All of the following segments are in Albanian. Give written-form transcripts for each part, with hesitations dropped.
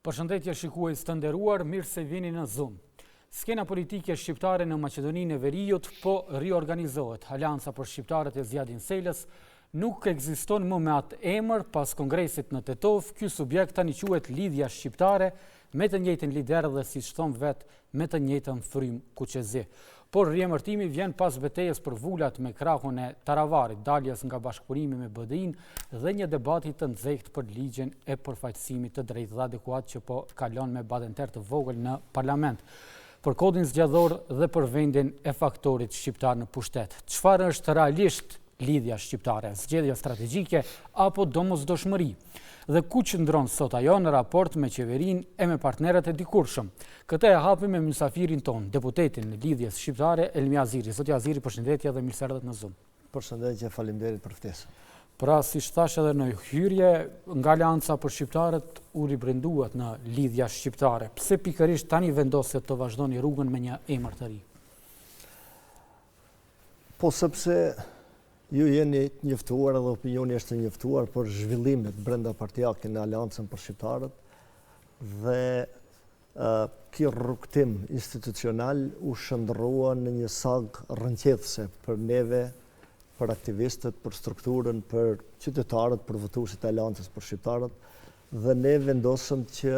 Përshëndetje shikues të nderuar, mirë se vini në Zoom. Skena politike shqiptare në Maqedoninë e Veriut po riorganizohet. Alianca për shqiptarët e zjadin Selës nuk ekziston më me atë emër pas kongresit në Tetov. Ky subjekt tani quhet Lidhja Shqiptare, me të njëjtin lider dhe siç thon vet, me të njëjtën frym kuqezi. Por riemërtimi vjen pas betejës për vulat me krahun e Taravarit, daljes nga bashkëpunimi me BDI-n dhe një debati të nxehtë për ligjen e përfaqësimit të drejtë dhe adekuat që po kalon me badenter të vogël në parlament, për kodin zgjedhor dhe për vendin e faktorit shqiptar në pushtet. Çfarë është realisht lidhja shqiptare, zgjedhje strategjike apo domosdoshmëri? Dhe ku qëndron sot ajo në raport me qeverinë e me partnerët e dikurshëm? Këtë e hapim me mysafirin ton, deputetin në lidhjes shqiptare, Elmi Aziri. Zoti Aziri, përshëndetje dhe mirëseardhët në Zoom. Përshëndetje, faleminderit për ftesën. Pra, siç thash edhe në hyrje, nga Alianca për shqiptarët u ribrenduat në lidhja shqiptare. Pse pikërisht tani vendoset të vazhdoni rrugën me një emër të ri? Po sepse ju jeni njoftuar edhe opinioni është njoftuar për zhvillimet brenda partijake në Aleancën për shqiptarët dhe ky rrugtim institucional u shndrua në një sag rrënqethse për neve, për aktivistët, për strukturën, për qytetarët, për votuesit e Aleancës për shqiptarët, dhe ne vendosëm që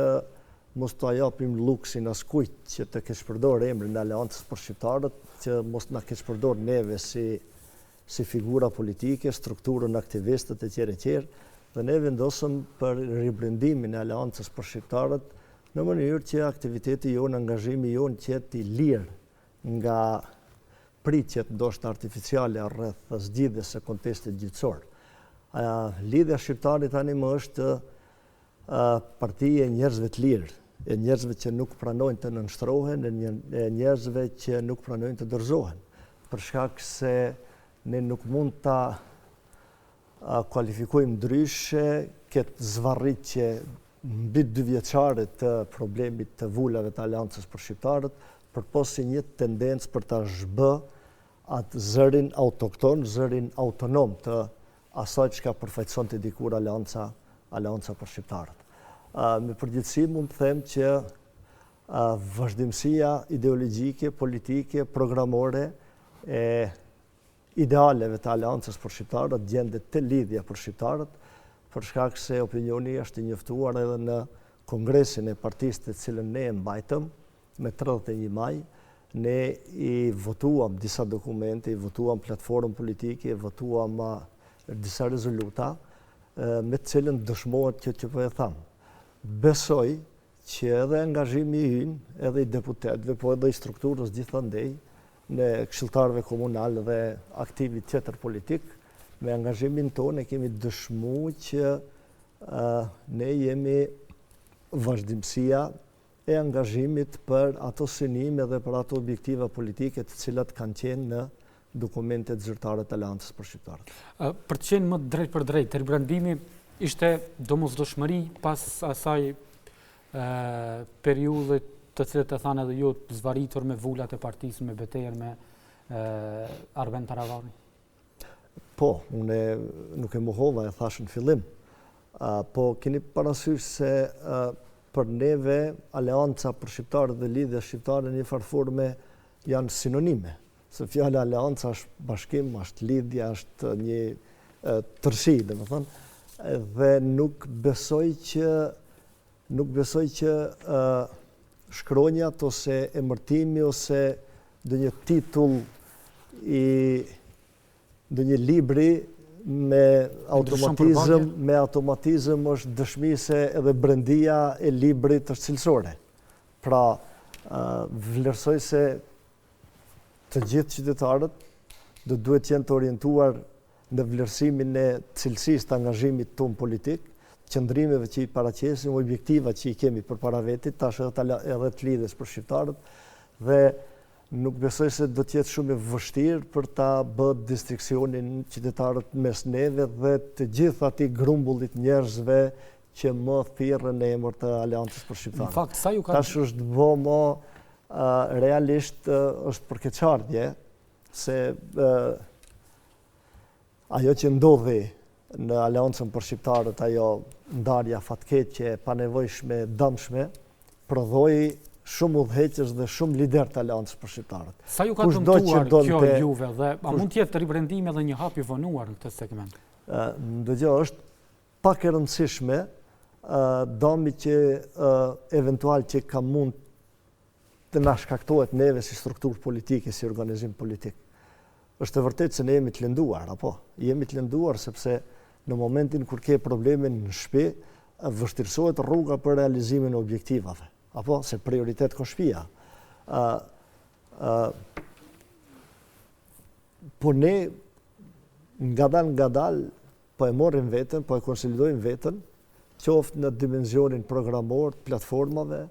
mos të japim luksin askujt që të keq përdor emrin e Aleancës për shqiptarët, që mos na keq përdor neve si figura politike, strukturën aktivistët e tjerë, dhe ne vendosëm për ribrendimin e Aleancës për shqiptarët në mënyrë që aktiviteti jonë, angazhimi jonë qetë i lirë nga pritjet ndoshta artificiale rreth zgjidhjes së kontestit gjyqësor. Lidhja shqiptare tani më është partia e njerëzve të lirë, e njerëzve që nuk pranojnë të nënshtrohen, e njerëzve që nuk pranojnë të dorëzohen, për shkak se ne nuk mund ta kualifikojmë ndryshe këtë zvarritje mbi 2 vjeçare të problemit të vulave të Aleancës për shqiptarët, përposi një tendencë për ta zhbë atë zërin autokton, zërin autonom të asaj çka përfaqësonte dikur Aleanca për shqiptarët. Me përgjithësi mund të them që vazhdimësia ideologjike, politike, programore e idealeve të Aleancës për shqiptarët gjendet te lidhja për shqiptarët, për shkak se opinioni është i njoftuar edhe në kongresin e partisë të cilën ne e mbajtëm me 31 maj. Ne i votuam disa dokumente, i votuam platformën politike, i votuam disa rezoluta me të cilën dëshmohet që po e tham. Besoj që edhe angazhimi ynë, edhe i deputetëve, po edhe i strukturës gjithandej, në këshilltarëve komunal dhe aktivit tjetër politik, me angazhimin tonë e kemi dëshmuar që ne jemi vazhdimësia e angazhimit për ato synime dhe për ato objektiva politike të cilat kanë qenë në dokumentet zyrtare të Aleancës për shqiptarët. Për të qenë më drejt për drejt, ribrandimi ishte domosdoshmëri pas asaj periudhe të cilët e thanë edhe ju zvaritur me vullat e partisë, me betejën me Arben Taravarin? Po, unë nuk e mohova, e thash në fillim, po keni parasysh se për neve Aleanca për shqiptarët dhe lidhja shqiptare në një farë forme janë sinonime. Se fjala Aleanca është bashkim, është lidhja, është një tërësi, domethënë, dhe nuk besoj që shkronjat ose emërtimi ose ndonjë titull i ndonjë libri me automatizëm është dëshmi se edhe brendia e librit është cilësore. Pra, vlerësoj se të gjithë qytetarët duhet që jenë të orientuar në vlerësimin e cilësisë të angazhimit tonë politik, qëndrimeve që i paraqesim, objektiva që i kemi përpara vetit, tash edhe të lidhjes për shqiptarët, dhe nuk besoj se do të jetë shumë e vështirë për ta bërë distriksionin qytetarët mes neve dhe të gjithë atij grumbullit njerëzve që më thirrën në emër të Aleancës për shqiptarët. Në fakt, sa ju ka tash është bëmo realisht është përkeqardhje se ajo që ndodhi në Aleancën për Shqiptarët ajo ndarja fatkeqe, panevojshme, dëmshme, prodhoi shumë udhëheqës dhe shumë lider të Aleancës për Shqiptarët. Sa ju ka dëmtuar kjo juve dhe a mund të jetë ribrendime dhe një hap i vonuar në këtë segment? Ndëgjoj, është pak e rëndësishme dëmi që eventual që ka mund të na shkaktohet neve si strukturë politike, si organizim politik. Është e vërtetë se ne jemi të lënduar, apo? Jemi të lënduar sepse në momentin kur ke probleme në shtëpi, vështirësohet rruga për realizimin e objektivave, apo se prioritet ka shtëpia. Po ne ngadal po e morrim veten, po e konsolidojmë veten, qoftë në dimensionin programor të platformave,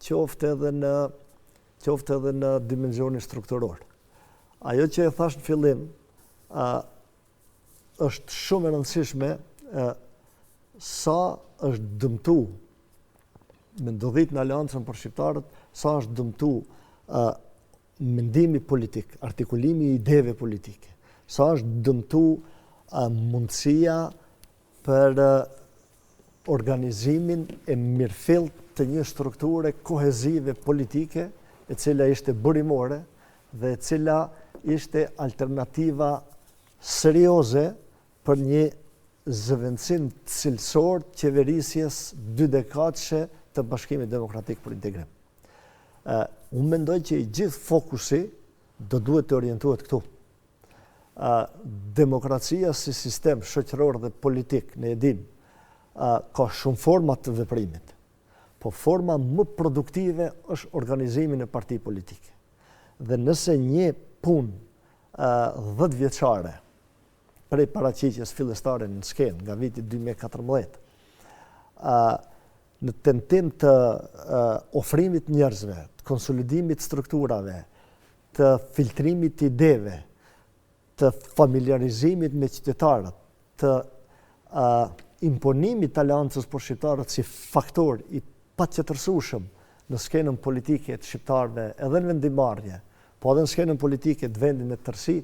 qoftë edhe në dimensionin strukturor. Ajo që e thash në fillim, është shumë e rëndësishme sa është dëmtu me ndodhit në Aleancën për Shqiptarët, sa është dëmtu mendimi politik, artikulimi i ideve politike, sa është dëmtu mundësia për organizimin e mirëfillt të një strukture kohezive politike, e cila ishte burimore dhe e cila ishte alternativa serioze për një zëvendësim cilësor qeverisjes 2 dekadëshe të Bashkimit Demokratik për Integrim. Unë mendoj që i gjithë fokusi do duhet të orientohet këtu. Demokracia si sistem shoqëror dhe politik, ne e dim, ka shumë forma të veprimit, po forma më produktive është organizimin e parti politike. Dhe nëse një punë 10 vjeçare prej paraqitjes fillestare në skenë nga viti 2014, në tentim të ofrimit njerëzve, të konsolidimit strukturave, të filtrimit të ideve, të familiarizimit me qytetarët, të imponimit të Aleancës për Shqiptarët si faktor i paqëtërsueshëm në skenën politike të shqiptarëve edhe në vendimarrje, po edhe në skenën politike të vendit në tërësi,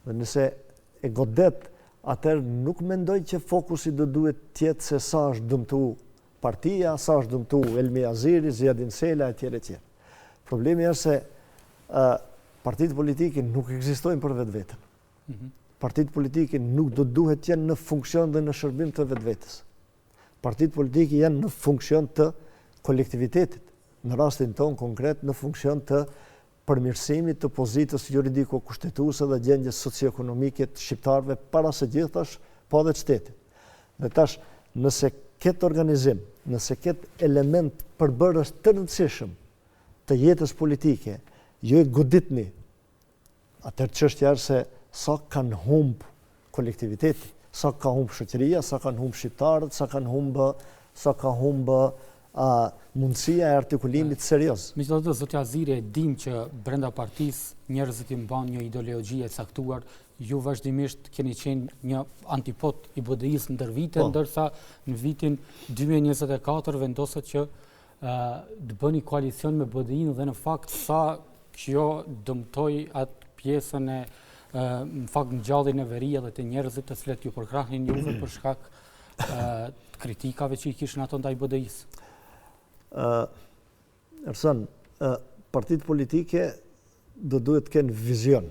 dhe nëse e godet, atëherë nuk mendoj që fokusi do duhet tjetë se sa është dëmtu partia, sa është dëmtu Elmi Aziri, Zjadin Sela, etj. Problemi është se partitë politike nuk ekzistojnë për vetveten. Partitë politike nuk do duhet jenë në funksion dhe në shërbim të vetvetes. Partitë politike janë në funksion të kolektivitetit, në rastin tonë konkret në funksion të përmirësimit të pozitës juridiko-kushtetuese dhe gjendjes socioekonomike të shqiptarëve para së gjithash, po edhe të shtetit. Dhe tash, nëse këtë organizim, nëse këtë element përbërës të rëndësishëm të jetës politike, ju e goditni, atër çështja është se sa kanë humbë kolektiviteti, sa ka humbë shoqëria, sa kanë humbë shqiptarët, sa ka humbë mundësia e artikulimit serioz. Megjithatë, zotja Aziri, e dim që brenda partisë njerëzit i mban një ideologji e caktuar, ju vazhdimisht keni qenë një antipod i BDI-s ndër vite, ndërsa në vitin 2024 vendoset që të bëni koalicion me BDI-n dhe në fakt sa kjo dëmtoi atë pjesën e në fakt në gjallin e veria dhe të njerëzit të cilët ju përkrahnin juve për shkak të kritikave që i kishin ato ndaj BDI-s. Ersan, partitë politike do duhet të kenë vizion.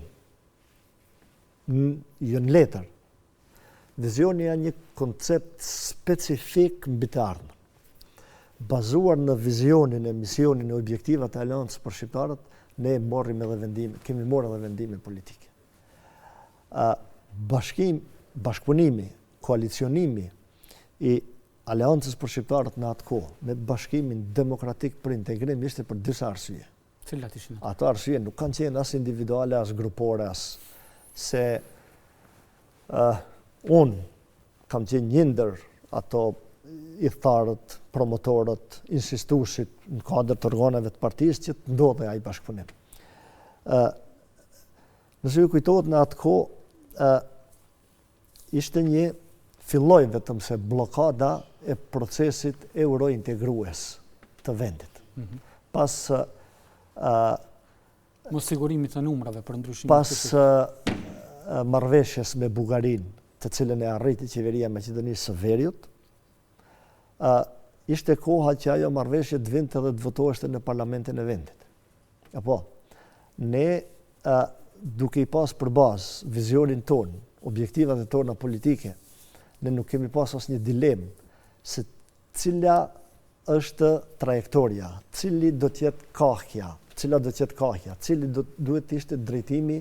Jo në letër. Vizioni janë një koncept specifik mbi të ardhmen. Bazuar në vizionin e misionin e objektivat e Aleancës për Shqiptarët, ne kemi marrë edhe vendime politike. Bashkëpunimi, koalicionimi i Aleancës për Shqiptarët në atë kohë, me Bashkimin Demokratik për Integrim, ishte për disa arsye. Cilat ishin ato? Ato arsye nuk kanë qenë as individuale, as grupore, se unë kam qenë një ndër ato idhtarët, promotorët, insistuesit në kuadër të organeve të partisë që të ndodhe ai bashkëpunim. Nëse ju kujtohet në atë kohë, ishte filloi vetëm se blokada e procesit eurointegrues të vendit. Pas mos sigurimit të numrave për ndryshimin. Pas marrëveshjes me Bullgarinë të cilën e arriti qeveria e Maqedonisë së Veriut, ishte koha që ajo marrëveshje të vinte dhe të votoheshte në parlamentin e vendit. Apo, ne duke i pas për bazë vizionin ton, objektivat e tona politike, ne nuk kemi pas asnjë dilemë se cila është trajektoria, cili do të jetë kahja, cili duhet të ishte drejtimi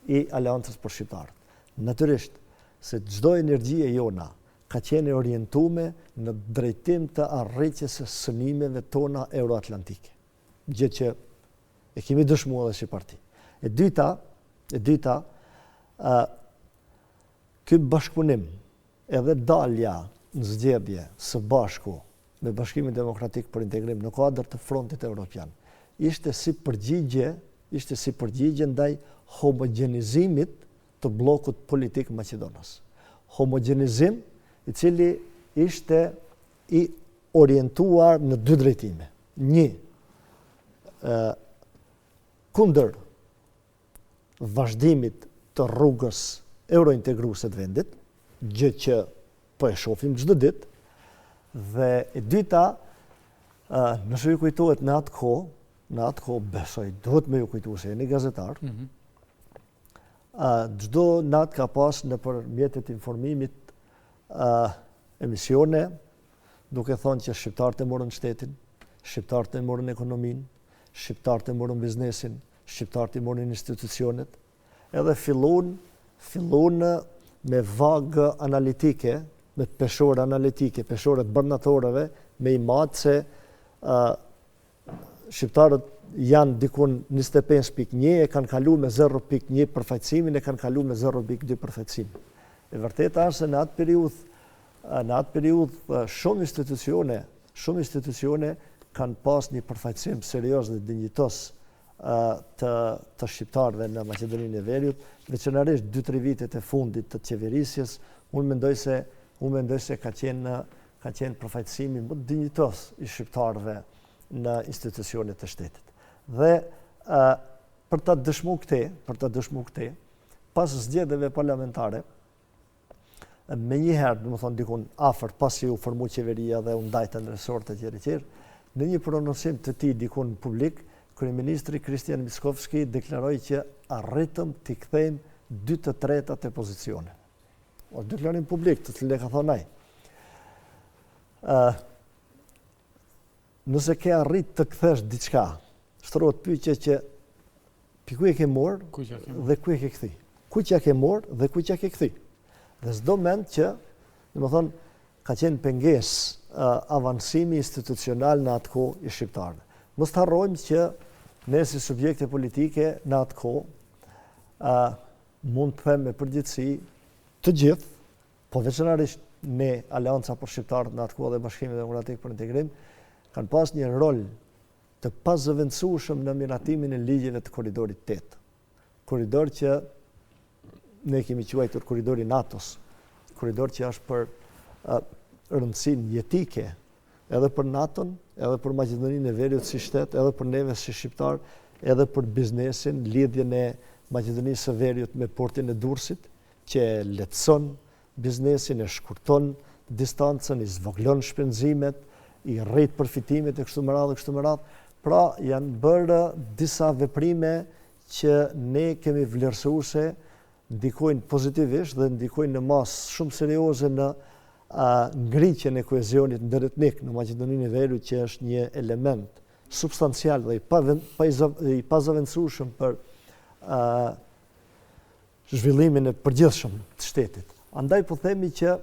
i Aleancës për Shqiptarët. Natyrisht, se çdo energjia jona ka qenë orientuar në drejtim të arritjes së synimeve tona euroatlantike. Gjë që e kemi dëshmuar edhe si parti. E dyta, ky bashkëpunim edhe dalja në zgjedhje së bashku me Bashkimin Demokratik për Integrim në kuadër të Frontit Evropian ishte si përgjigje ndaj homogenizimit të bllokut politik maqedonas. Homogenizim i cili ishte i orientuar në dy drejtime. Një, kundër vazhdimit të rrugës eurointegruese të vendit, gjë që po e shohim çdo ditë, dhe e dyta, nëse ju kujtohet në atë kohë besoj duhet me ju kujtuar se jeni gazetar. Çdo natë ka pas nëpër mjetet informimit emisione duke thonë që shqiptarët e morën shtetin, shqiptarët e morën ekonominë, shqiptarët e morën biznesin, shqiptarët e morën institucionet, edhe fillon me vagë analitike, me peshore analitike, peshore të bërnatoreve, me i matë se shqiptarët janë dikun 25.1, e kanë kalu me 0.1 përfaqësimin, e kanë kalu me 0.2 përfaqësimin. E vërteta është se në atë periudhë shumë institucione kanë pas një përfaqësim serioz dhe dinjitos të shqiptarëve në Maqedoninë e Veriut, veçanërisht 2-3 vitet e fundit të qeverisjes, unë mendoj se ka qenë përfaqësimi më dinjitos i shqiptarëve në institucionet të shtetit. Dhe për ta dëshmuar këtë, pas zgjedhjeve parlamentare, me njëherë, domethënë dikun afër pasi u formu qeveria dhe u ndajtën resorte tjerë, në një prononcim të tij dikun publik, kryeministri Kristian Mickovski deklaroi që arritëm t'i kthejmë 2/3 e pozicioneve. O deklarim publik, të cilën e ka thënë ai. Nëse ke arrit të kthesh diçka, shtrohet pyetja që ku e ke marrë dhe ku e ke kthy. Ku që ke marrë dhe ku që ke kthy. Dhe çdo mend që, domethënë, ka qenë pengesë avancimi institucional në atë kohë i shqiptarëve. Mos të harrojmë që ne si subjekte politike në atë kohë mund të them me përgjithësi të gjithë, po veçanërisht ne Aleanca për Shqiptarët në atë kohë dhe Bashkimi Demokratik për Integrim, kanë pas një rol të pazëvendësueshëm në miratimin e ligjeve të korridorit 8. Korridor që ne kemi quajtur korridori NATO-s, korridor që është për rëndësinë jetike edhe për NATO-n, edhe për Maqedoninë e Veriut si shtet, edhe për neve si shqiptar, edhe për biznesin, lidhjen e Maqedonisë së Veriut me portin e Durrësit, që lehtëson biznesin, e shkurton distancën, i zvoglon shpenzimet, i rrit përfitimet e kështu me radhë. Pra janë bërë disa veprime që ne kemi vlerësuar se ndikojnë pozitivisht dhe ndikojnë në masë shumë serioze në ngritjen e koezionit ndërretnik në Maqedoninë e Veriut, që është një element substancial dhe i pazavendësueshëm për zhvillimin e përgjithshëm të shtetit. Andaj po themi që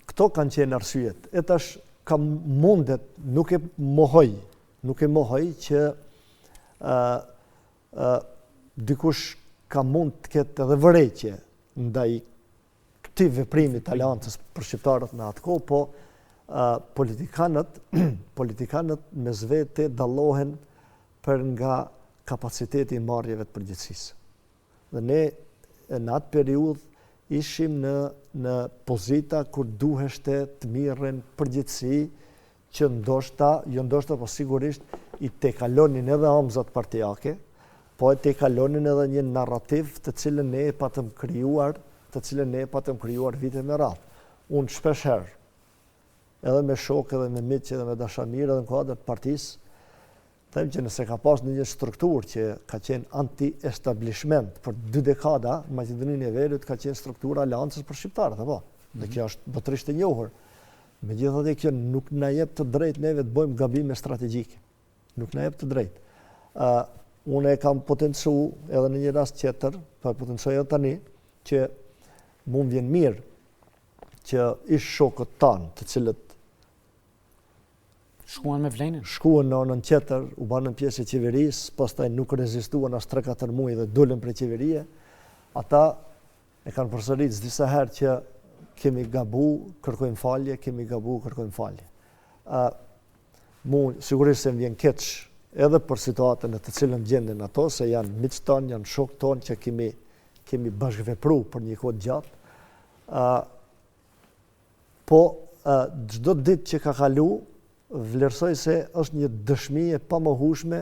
këto kanë qenë arsyet. E tash ka mundet, nuk e mohoj që dikush ka mund të ketë edhe vërejtje ndaj këtij veprimi të Aleancës për shqiptarët në atë kohë, po politikanët mes vete dallohen për nga kapaciteti i marrjeve të përgjegjësisë. Dhe ne në atë periudhë ishim në pozita kur duheshte të mirren përgjegjësi që ndoshta po sigurisht i tekalonin edhe amzat partijake, po e tekalonin edhe një narrativ të cilën ne e patëm krijuar të cilën ne patëm krijuar vite me radhë. Unë shpeshherë, edhe me shokë, edhe me miq, edhe me dashamirë, edhe në kuadër të partisë, them që nëse ka pas një strukturë që ka qenë anti-establishment për 2 dekada, në Maqedoninë e Veriut ka qenë struktura Aleancës për shqiptarët, apo? Dhe kjo është botërisht e njohur. Megjithatë kjo nuk na jep të drejtë neve të bëjmë gabime strategjike. Nuk na jep të drejtë. Unë e kam potencu edhe në një rast tjetër, po potencoj edhe tani, që mund vjen mirë që ish shokët tanë, të cilët shkuan me vlenin? Shkuan në anën tjetër, u banën pjesë e qeverisë, pastaj nuk rezistuan as 3-4 muaj dhe dolën prej qeverie. Ata e kanë përsëritur disa herë që kemi gabu, kërkojmë falje, kemi gabu, kërkojmë falje. Mu sigurisht se më vjen keq edhe për situatën në të cilën gjenden ato, se janë miq tonë, janë shok tonë që kemi bashkëvepruar për një kohë gjatë. Po çdo ditë që ka kalu, vlerësoj se është një dëshmi e pamohueshme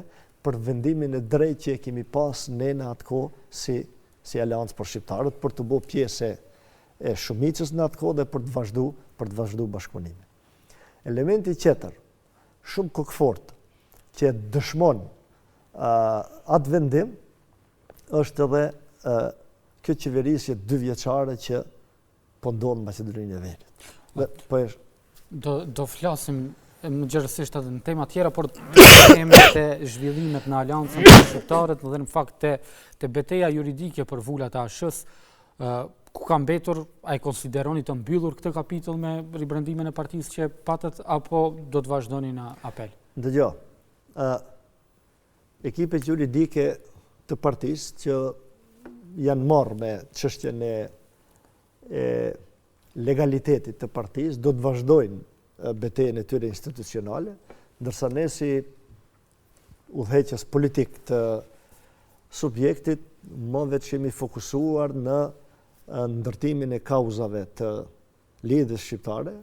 për vendimin e drejtë që e kemi pas ne në atë kohë si Aleancë për shqiptarët, për të bërë pjesë e shumicës në atë kohë dhe për të vazhdu bashkëpunime. Elementi tjetër, shumë kokëfort, që dëshmon atë vendim, është edhe kjo qeverisje 2 vjeçare që po ndodh në Maqedoninë e Veriut. Do flasim më gjërësisht edhe në tema tjera, por kemi të zhvillimet në Aleancën për shqiptarët dhe në fakt të betejë juridike për vullat e ASH-s, ku ka mbetur, a i konsideroni të mbyllur këtë kapitull me ribrandimin e partisë që patët, apo do të vazhdoni në apel? Dëgjoj, ekipet juridike të partisë që janë marrë me çështjen e legalitetit të partisë, do të vazhdojnë betejën e tyre institucionale, ndërsa ne si udhëheqës politik të subjektit, më vetë jemi fokusuar në ndërtimin e kauzave të lidhjes shqiptare,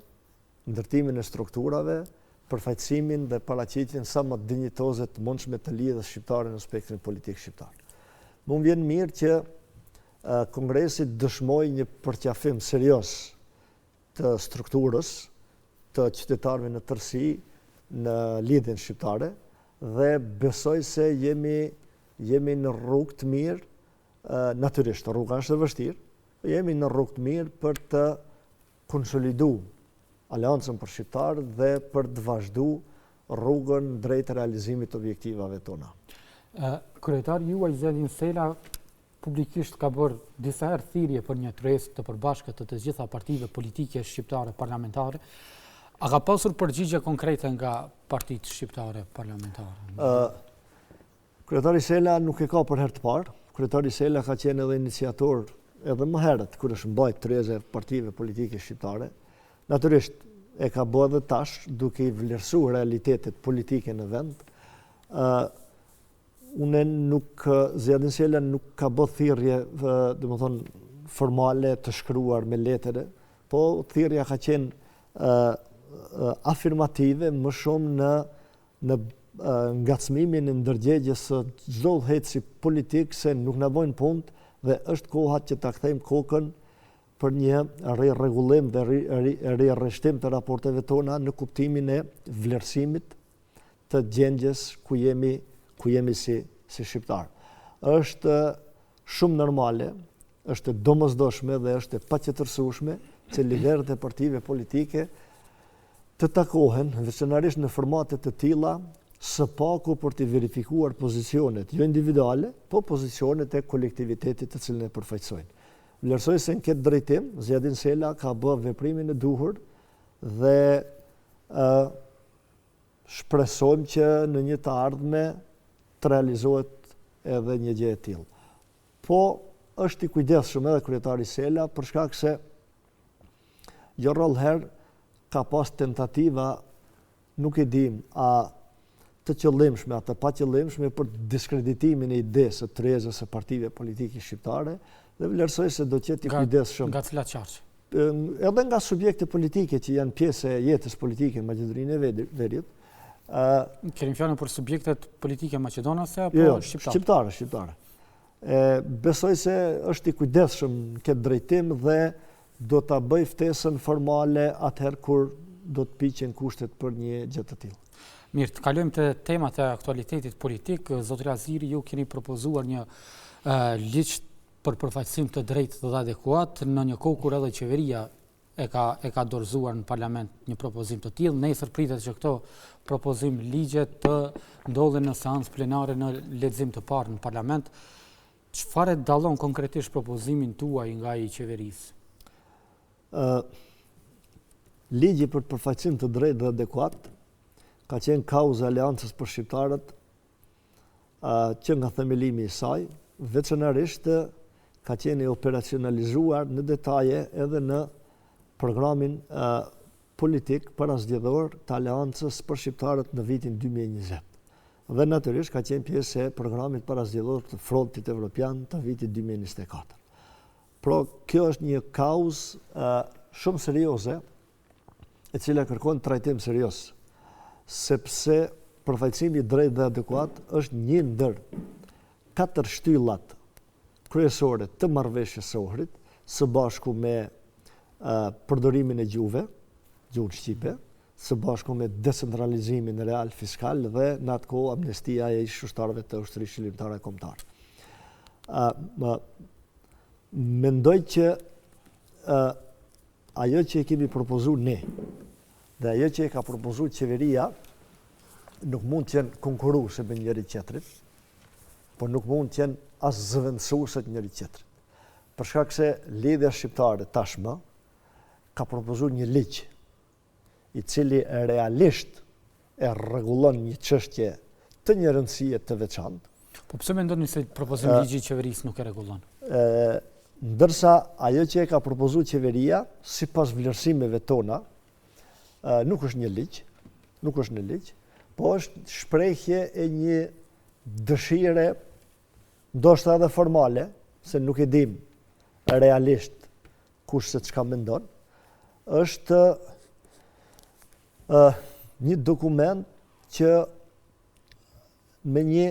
ndërtimin e strukturave, përfaqësimin dhe paraqitjen sa më dinjitoze të mundshme të lidhjes shqiptare në spektrin politik shqiptar. Më vjen mirë që Kongresi dëshmoi një përqafim serioz të strukturës të qytetarëve në tërësi në lidhjen shqiptare dhe besoj se jemi në rrugë të mirë, natyrisht rruga është e vështirë, jemi në rrugë të mirë për të konsoliduar Aleancën për shqiptarët dhe për të vazhduar rrugën drejt realizimit të objektivave tona. Kryetari juaj Zjedin Sela publikisht ka bërë disa herë thirrje për një tresë të përbashkët të gjitha partive politike shqiptare parlamentare. A ka pasur përgjigje konkrete nga partitë shqiptare parlamentare? Kryetari Sela nuk e ka për herë të parë. Kryetari Sela ka qenë edhe iniciator edhe më herët kur është mbajtur tresë partive politike shqiptare. Natyrisht e ka bërë edhe tash duke i vlerësuar realitetet politike në vend. Zjedin Sela nuk ka bërë thirrje, domethënë formale të shkruar me letere, po thirrja ka qenë afirmative më shumë në ngacmimin e ndërgjegjes së çdo udhëheqësi politik se nuk na bojnë punë dhe është koha që ta kthejmë kokën për një rirregullim dhe rirreshtim të raporteve tona në kuptimin e vlerësimit të gjendjes ku jemi si shqiptar. Është shumë normale, është domosdoshme dhe është e paqëtërsueshme që liderët e partive politike të takohen veçanërisht në formate të tilla së paku për të verifikuar pozicionet, jo individuale, po pozicionet e kolektivitetit të cilën e përfaqësojnë. Vlerësoj se në këtë drejtim, Zjedin Sela ka bërë veprimin e duhur dhe shpresojmë që në një të ardhme të realizohet edhe një gjë e tillë. Po është i kujdesshëm edhe kryetari Sela për shkak se jo rrallëherë ka pas tentativa, nuk e dim, a të qëllimshme, a të paqëllimshme për diskreditimin e idesë së tresës së partive politike shqiptare dhe vlerësoj se do të jetë i kujdesshëm. Nga cilat qarqe? Edhe nga subjekte politike që janë pjesë e jetës politike në Maqedoninë e Veriut. Kemi fjalën për subjektet politike maqedonase apo shqiptare? Shqiptare. Besoj se është i kujdesshëm në këtë drejtim dhe do ta bëj ftesën formale atëherë kur do të piqen kushtet për një gjë të tillë. Mirë, të kalojmë te temat e aktualitetit politik. Zotëri Aziri, ju keni propozuar një ligj për përfaqësim të drejtë dhe adekuat në një kohë kur edhe qeveria e ka dorëzuar në parlament një propozim të tillë. Nesër pritet që këto propozim ligje të ndodhen në seancë plenare në lexim të parë në parlament. Çfarë dallon konkretisht propozimin tuaj nga i qeverisë? Ligji për përfaqësim të drejtë dhe adekuat ka qenë kauza e Aleancës për Shqiptarët që nga themelimi i saj, veçanërisht ka qenë operacionalizuar në detaje edhe në programin politik parasgjedhor të Aleancës për Shqiptarët në vitin 2020. Dhe natyrisht ka qenë pjesë e programit parasgjedhor të Frontit Evropian të vitit 2024. Pro, kjo është një kauzë shumë serioze, e cila kërkon trajtim serioz, sepse përfaqësimi i drejtë dhe adekuat është një ndër 4 shtyllat kryesore të marrëveshjes së Ohrit, së bashku me përdorimin e gjuhëve, gjuhën shqipe, së bashku me decentralizimin real fiskal dhe në atë kohë amnestia e ish-ushtarëve të ushtrisë shërbimtare kombëtare. Mendoj që ajo që e kemi propozuar ne dhe ajo që e ka propozuar qeveria nuk mund të jenë konkurruese me njëri tjetrin, por nuk mund të jenë as zëvendësuese të njëri tjetrit. Për shkak se Lidhja Shqiptare tashmë ka propozuar një ligj i cili realisht e rregullon një çështje të një rëndësie të veçantë. Po pse mendoni se propozimi i ligjit i qeverisë nuk e rregullon? Ndërsa ajo që e ka propozuar qeveria, sipas vlerësimeve tona, nuk është një ligj, po është shprehje e një dëshire, ndoshta edhe formale, se nuk e dim realisht kush se çka mendon, është një dokument që me një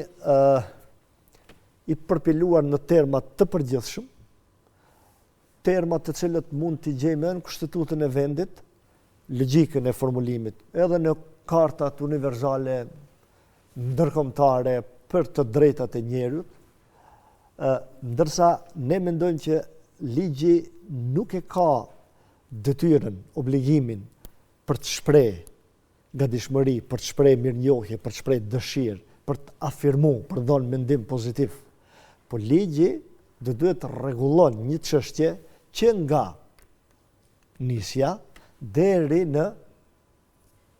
i përpiluar në terma të përgjithshëm, terma të cilët mund t'i gjejmë në Kushtetutën e vendit, logjikën e formulimit, edhe në kartat universale ndërkombëtare për të drejtat e njerëzit, ndërsa ne mendojmë që ligji nuk e ka detyrën, obligimin për të shpreh gatishmëri, për të shpreh mirënjohje, për të shpreh dëshirë, për të afirmuar, për të dhënë mendim pozitiv. Po ligji duhet të rregullon një çështje që nga nisja deri në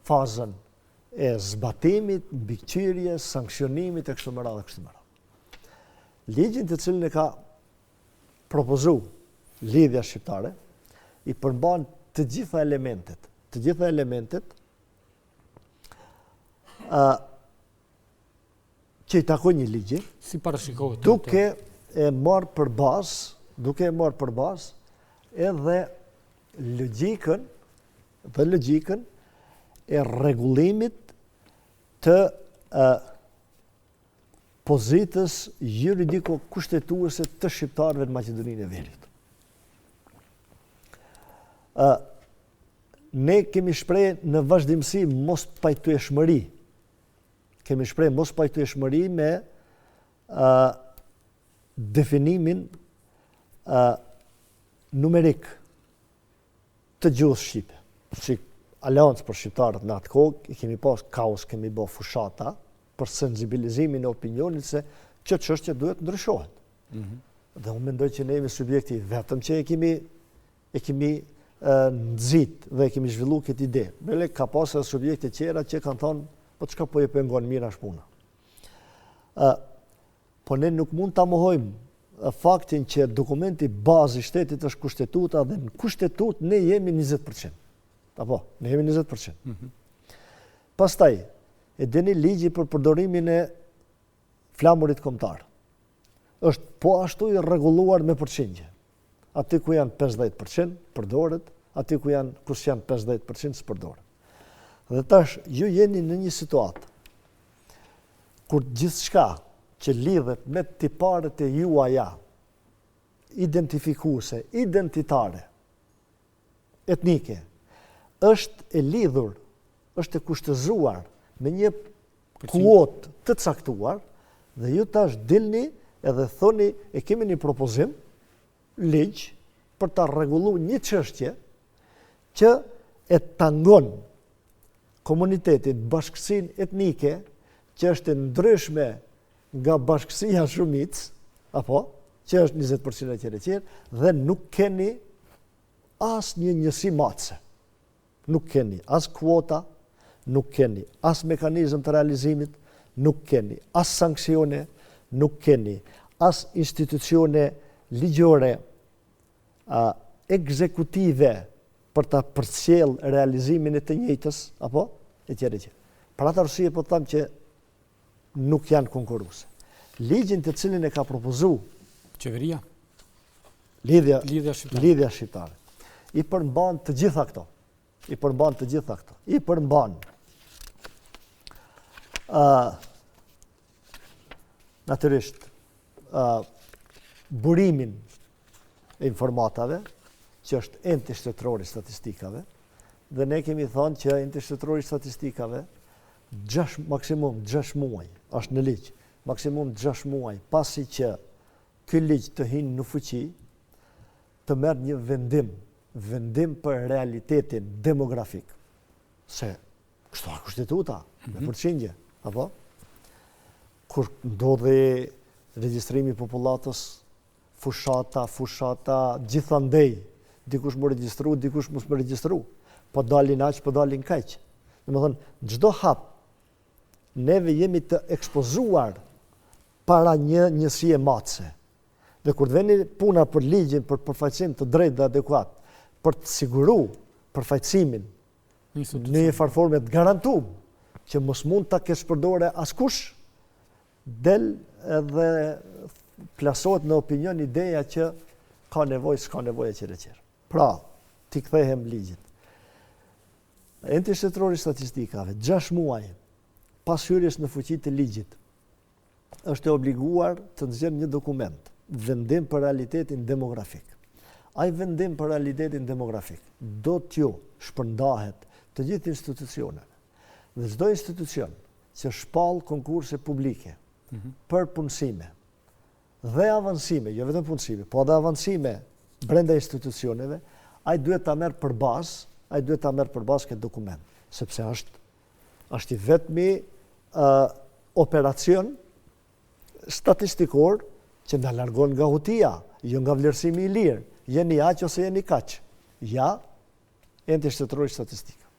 fazën e zbatimit, mbikëqyrjes, sanksionimit e kështu me radhë. Ligjin të cilin e ka propozuar Lidhja Shqiptare i përmban të gjitha elementet që i takojnë një ligji, si parashikohet duke e marrë për bazë edhe logjikën e rregullimit të pozitës juridiko-kushtetuese të shqiptarëve në Maqedoninë e Veriut. Ne kemi shpreh në vazhdimsi mos pajtueshmëri. Kemi shpreh mos pajtueshmëri me definimin numerik të gjuhës shqipe. Si Aleancë për Shqiptarët në atë kohë, kemi pas kaos, kemi bë fushata për sensibilizimin e opinionit se që çështja duhet ndryshohet. Dhe unë mendoj që ne jemi subjekti vetëm që e kemi nxit dhe e kemi zhvilluar këtë ide. Bele ka pas edhe subjekte tjera që kanë thonë, po çka po e pengon mirë as puna. Po ne nuk mund ta mohojmë faktin që dokumenti bazë i shtetit është kushtetuta dhe në kushtetutë ne jemi 20%. Apo, ne jemi 20%. Pastaj, e dini ligji për përdorimin e flamurit kombëtar. Është po ashtu i rregulluar me përqindje. Aty ku janë 50% përdoret, aty ku janë 50% s'përdoret. Dhe tash ju jeni në një situatë kur gjithçka që lidhet me tiparet e juaja, identifikuese, identitare, etnike, është e lidhur, është e kushtëzuar me një kuotë të caktuar, dhe ju tash dilni edhe thoni e kemi një propozim, ligj, për ta rregulluar një çështje që e tangon komunitetin, bashkësinë etnike, që është e ndryshme nga bashkësia shumicë, apo, që është 20% e qereqer, dhe nuk keni as një njësi matëse. Nuk keni as kuota, nuk keni as mekanizëm të realizimit, nuk keni as sanksione, nuk keni as institucione ligjore ekzekutive për ta përcjell realizimin e të njëjtës, apo e tjerë. Për atë arsye po them që nuk janë konkurruese. Ligjin të cilin e ka propozuar qeveria, lidhja shqiptare, i përmban të gjitha këto. I përmban natyrisht burimin e informatave, që është enti shtetëror i statistikave, dhe ne kemi thënë që enti shtetëror i statistikave maksimum 6 muaj, është në ligj, maksimum 6 muaj, pasi që ky ligj të hyjë në fuqi, të merr një vendim për realitetin demografik, se kështu ka kushtetuta, me përqindje, apo? Kur ndodhi regjistrimi i popullatës, fushata, gjithandej, dikush më regjistru, dikush mos më regjistru, po dalin aq, po dalin kaq. Domethënë, çdo hap neve jemi të ekspozuar para një njësie matëse. Dhe kur të veni puna për ligjin, për përfaqësim të drejtë dhe adekuat, për të siguru përfaqësimin në një farforme të garantuar, që mos mund ta kesh përdore askush, del edhe plasohet në opinion ideja që ka nevojë, s'ka nevojë qereqer. Pra, ti kthehem ligjit. Enti shtetëror i statistikave, 6 muaj pas hyrjes në fuqi të ligjit, është e obliguar të nxjerrë një dokument, vendim për realitetin demografik. Ai vendim për realitetin demografik do t'ju shpërndahet të gjithë institucioneve. Dhe çdo institucion që shpall konkurse publike për punësime dhe avancime, jo vetëm punësime, po edhe avancime brenda institucioneve, ai duhet ta merr përballë këtë dokument, sepse është i vetmi operacion statistikor që na largon nga hutia, jo nga vlerësimi i lirë. Jeni aq ose jeni kaq. Ja, enti shtetëror i statistikave.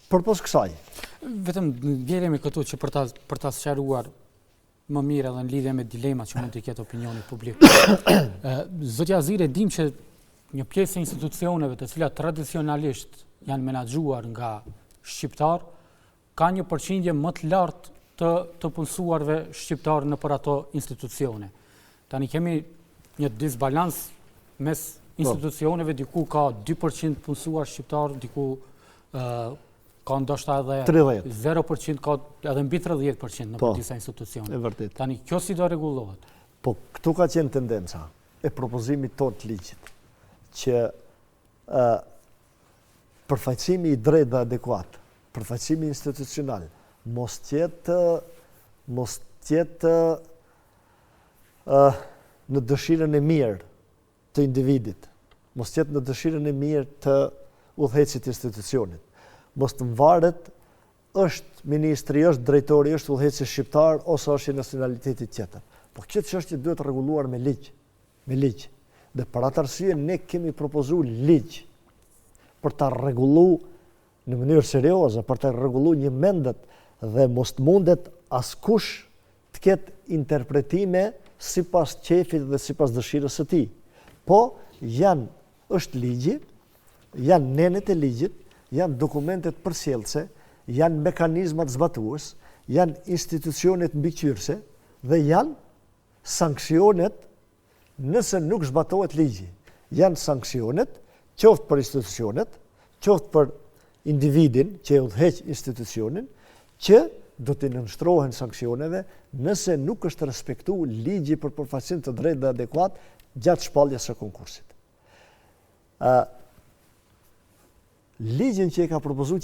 Përpos kësaj. Vetëm vjelemi këtu që për ta sqaruar më mirë edhe në lidhje me dilemat që mund të ketë opinioni publik. Zotja Azire, dim që një pjesë e institucioneve të cilat tradicionalisht janë menaxhuar nga shqiptar, ka një përqindje më të lartë të punësuarve shqiptar në për ato institucione. Tani kemi një disbalans mes institucioneve, diku ka 2% punësuar shqiptar, diku ka ndoshta edhe 0%, ka edhe mbi 30% në disa institucione. Tani kjo si do rregullohet? Po këtu ka qenë tendenca e propozimit tonë të ligjit që përfaqësimi i drejtë dhe adekuat, përfaqësimi institucional, mos tjetë në dëshirën e mirë të individit, mos tjetë në dëshirën e mirë të udhëhecit institucionit, mos të varet është ministri, është drejtori, është udhëheci shqiptar ose është i nacionalitetit tjetër. Po këtë çështje duhet rregulluar me ligj. Dhe për atë arsye ne kemi propozuar ligj për ta rregulluar në mënyrë serioze, për ta rregulluar një mendet dhe mos mundet askush të ketë interpretime sipas qefit dhe sipas dëshirës së tij. Po është ligji, janë nenet e ligjit, janë dokumentet përcjellëse, janë mekanizmat zbatues, janë institucionet mbikëqyrëse dhe janë sanksionet nëse nuk zbatohet ligji. Janë sanksionet qoftë për institucionet, qoftë për individin që e udhëheq institucionin, që do të nënshtrohen sanksioneve nëse nuk është respektu ligji për përfaqësim të drejtë dhe adekuat gjatë shpalljes së konkursit. Ligjin që e ka propozuar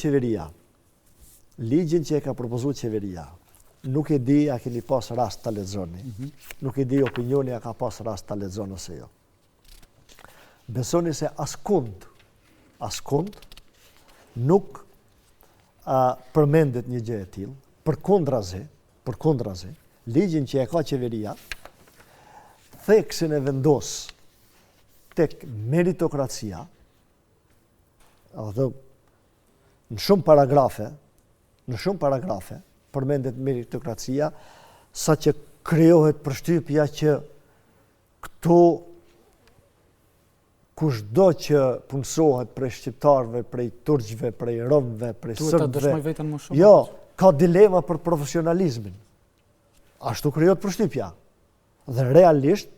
qeveria, nuk e di a keni pas rast ta lexoni. Nuk e di opinioni a ka pas rast ta lexon ose jo. Besoni se askund nuk përmendet një gjë e tillë. Përkundrazi, ligjin që e ka qeveria, theksin e vendos tek meritokracia, dhe në shumë paragrafe përmendet meritokracia, sa që krijohet përshtypja që këto kushdo që punësohet prej shqiptarëve, prej turqëve, prej romëve, prej sërbëve, jo, ka dilema për profesionalizmin. Ashtu krijohet përshtypja. Dhe realisht,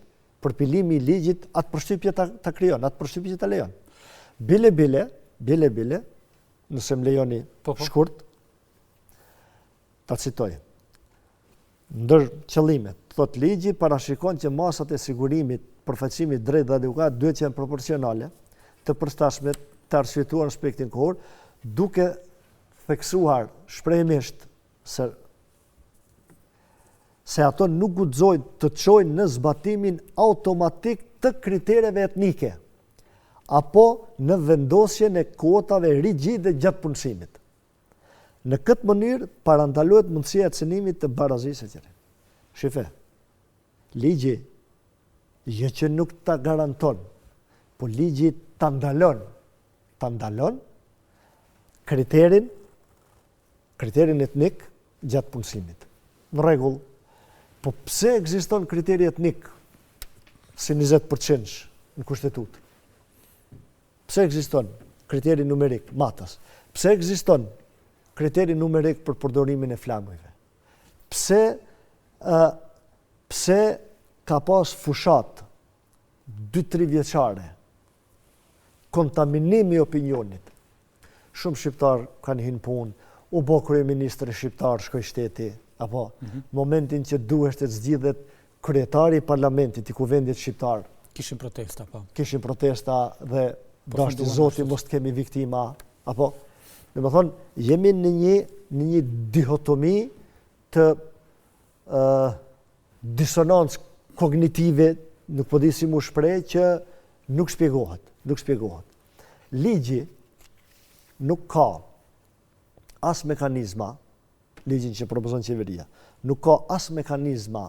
përpilimi i ligjit atë përshtypje ta krijon, atë përshtypje ta lejon. Bile, nëse më lejoni shkurt, ta citoj. Ndër qëllimet, thot ligji parashikon që masat e sigurimit, përfaqësimit drejt dhe adekuat duhet që janë proporcionale, të përshtatshme, të arsyetuar në aspektin kohor, duke theksuar shprehimisht se ato nuk guxojnë të çojnë në zbatimin automatik të kritereve etnike, apo në vendosjen e kuotave rigjide gjatë punësimit. Në këtë mënyrë parandalohet mundësia e cënimit të barazisë etj. Shife, ligji jo që nuk ta garanton, po ligji ta ndalon kriterin etnik gjatë punësimit. Në rregull, po pse ekziston kriteri etnik si 20% në kushtetutë? Pse ekziston kriteri numerik, matas? Pse ekziston kriteri numerik për përdorimin e flamujve? Pse ka pas fushat 2-3 vjeçare, kontaminimi i opinionit? Shumë shqiptar kanë hinë punë, u bë kryeministri shqiptar, shkoi shteti, apo momentin që duhet të zgjidhet kryetari i parlamentit i kuvendit shqiptar. Kishin protesta, po. Kishin protesta dhe dashti Zoti mos të kemi viktima, apo domethënë jemi në një dihotomi të disonancë kognitive, nuk po di si mu shpreh, që nuk shpjegohet. Ligji nuk ka as mekanizma, ligjin që propozon qeveria, nuk ka as mekanizma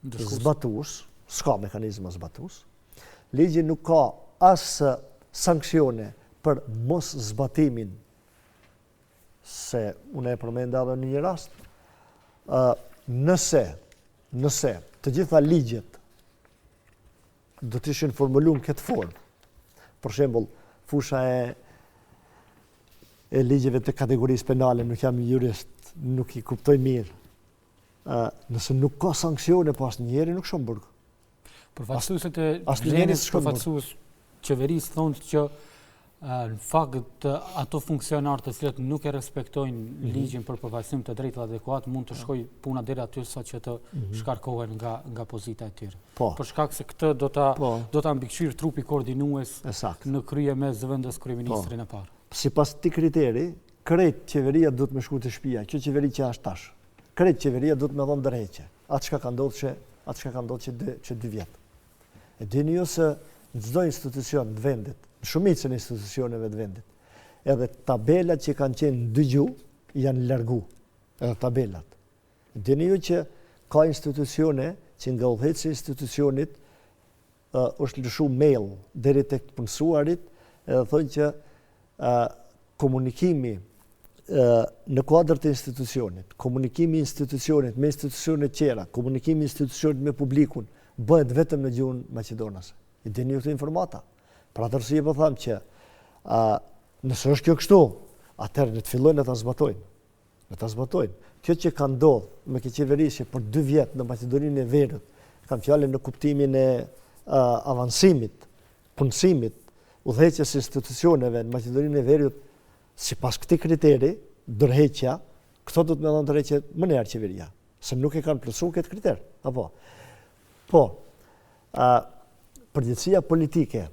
zbatues, s'ka mekanizma zbatues. Ligji nuk ka as sanksione për mos zbatimin, se unë e përmenda edhe në një rast, nëse të gjitha ligjet do të ishin formuluar në këtë formë, për shembull, fusha e ligjeve të kategorisë penale, nuk jam jurist, nuk i kuptoj mirë, nëse nuk ka sanksione, po asnjëherë nuk shkon burg. Përfaqësuesit e gjenit përfaqësues qeverisë thonë që në fakt ato funksionarë të cilët nuk e respektojnë ligjin për përfaqësim të drejtë dhe adekuat mund të shkojë puna deri aty sa që të shkarkohen nga pozita e tyre. Për shkak se këtë do ta mbikëqyrë trupi koordinues në krye me zëvendës kryeministrin e parë. Sipas këtij kriteri, krejt qeveria duhet me shku të shtëpia, kjo qeveri që është tash. Krejt qeveria duhet me dhënë ndërheqje. Atë çka ka ndodhur që 2 vjet. E dini ju se në çdo institucion të vendit, në shumicën e institucioneve të vendit, edhe tabelat që kanë qenë në 2 gjuhë janë largu, edhe tabelat. Dini ju që ka institucione që nga udhëheqësi i institucionit është lëshu mail deri tek punësuarit, edhe thonë që komunikimi në kuadër të institucionit, komunikimi i institucionit me institucione tjera, komunikimi i institucionit me publikun, bëhet vetëm në gjuhën maqedonase. I dini ju të informata. Pra të arsye po them që nëse është kjo kështu, atëherë ne të fillojnë ta zbatojnë. Kjo që ka ndodhur me këtë qeverisje për 2 vjet në Maqedoninë e Veriut, kam fjalën në kuptimin e avansimit, punësimit, udhëheqjes së institucioneve në Maqedoninë e Veriut, sipas këtij kriteri, ndërheqja, këto do të më thonë ndërheqje më në qeveria, se nuk e kanë plotësuar këtë kriter, apo. Po, përgjegjësia politike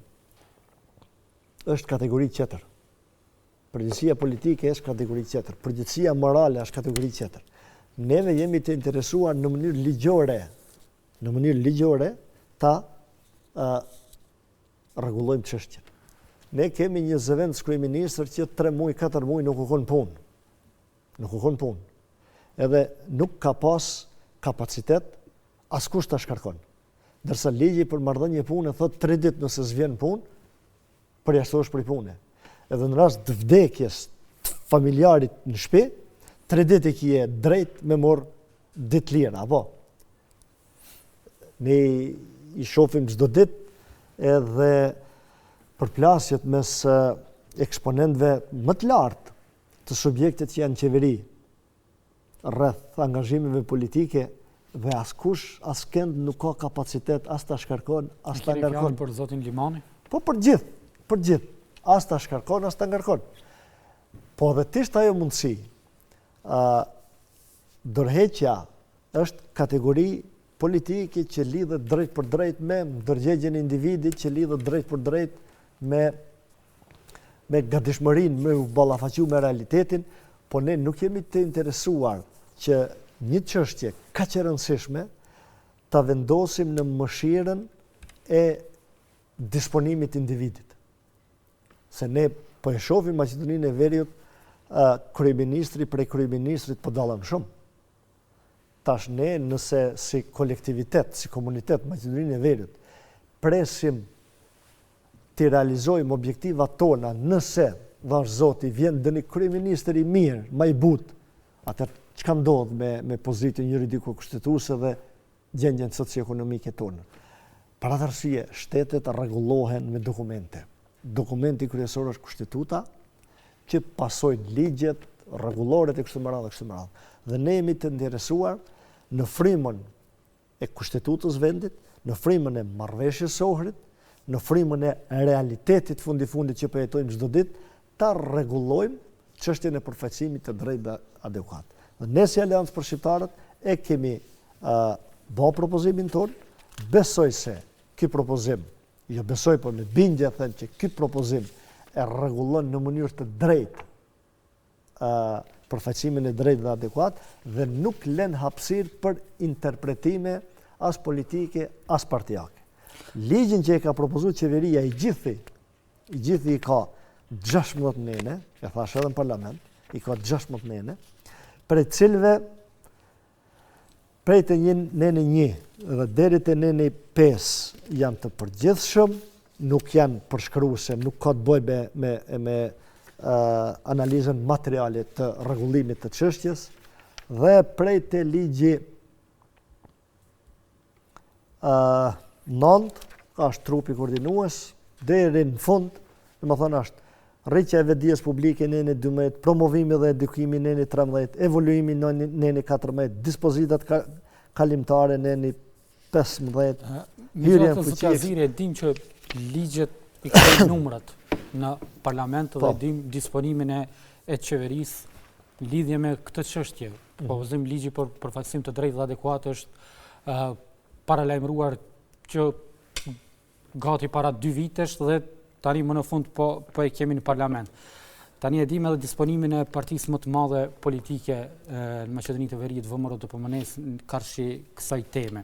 është kategori tjetër. Përgjegjësia politike është kategori tjetër. Përgjegjësia morale është kategori tjetër. Neve jemi të interesuar në mënyrë ligjore ta rregullojmë çështjen. Ne kemi një zëvendës kryeministër që 3 muaj, 4 muaj nuk u kon punë. Nuk u kon punë. Edhe nuk ka pas kapacitet askush ta shkarkon. Ndërsa ligji për marrëdhënie pune thot 3 ditë nëse s'vjen punë, përjashtohesh prej pune. Edhe në rast të vdekjes të familjarit në shtëpi, 3 ditë i kije drejt me morë ditë lira, apo? Ne i shohim çdo ditë edhe përplasjet mes eksponentëve më të lartë të subjektet që janë qeveri rreth angazhimeve politike dhe askush, askënd nuk ka kapacitet as ta shkarkon, as ta ngarkon. Për zotin Limani? Po për gjithë. As ta shkarkon, as ta ngarkon. Po dhe t'ishtë ajo mundësi. Ndërheqja është kategori politike që lidhet drejt për drejt me ndërgjegjen e individit, që lidhet drejt për drejt me gatishmërinë, me u ballafaqu me realitetin, po ne nuk jemi të interesuar që një çështje kaq e rëndësishme ta vendosim në mëshirën e disponimit individit. Se ne po e shohim Maqedoninë e Veriut, kryeministri prej kryeministrit po dallen shumë. Tash ne nëse si kolektivitet, si komunitet Maqedoninë e Veriut, presim të realizojmë objektivat tona, nëse vash Zoti vjen dhe një kryeministër i mirë, më i butë, atëherë çka ndodh me pozitën juridiko-kushtetuese dhe gjendjen socio-ekonomike tonë. Për atë arsye, shtetet rregullohen me dokumente. Dokumenti kryesor është kushtetuta, që pasojnë ligjet, rregulloret e kështu me radhë. Dhe ne jemi të interesuar në frymën e kushtetutës vendit, në frymën e marrëveshjes së Ohrit, në frymën e realitetit fundi-fundit që po jetojmë çdo ditë, ta rregullojmë çështjen e përfaqësimit të drejtë dhe adekuat. Dhe ne si Aleancë për Shqiptarët e kemi bë propozimin tonë, besoj se ky propozim, jo besoj, por me bindje them që ky propozim e rregullon në mënyrë të drejtë përfaqësimin e drejtë dhe adekuat dhe nuk lën hapësirë për interpretime as politike, as partijake. Ligjin që e ka propozuar qeveria i gjithi i ka 16 nene, e thash edhe në parlament, i ka 16 nene, prej cilve prej të nene 1 dhe deri te nene 5 janë të përgjithshëm, nuk janë përshkruese, nuk ka të bëjë me analizën materiale të rregullimit të çështjes, dhe prej të ligji 9 është trupi koordinues, deri në fund, domethënë është rritja e vetdijes publike nene 12, promovimi dhe edukimi nene 13, evoluimi nene 14, dispozitat kalimtare nene 15. Hyrja në fuqi. E dim që ligjet i kanë numrat në parlament dhe dim disponimin e qeverisë lidhje me këtë çështje. Propozim ligji për përfaqësim të drejtë dhe adekuat është paralajmëruar që gati para 2 vitesh dhe tani më në fund po e kemi në parlament. Tani e dim edhe disponimin e partisë më të madhe politike në Maqedoninë të Veriut, VMRO-DPMNE-s, karshi kësaj teme.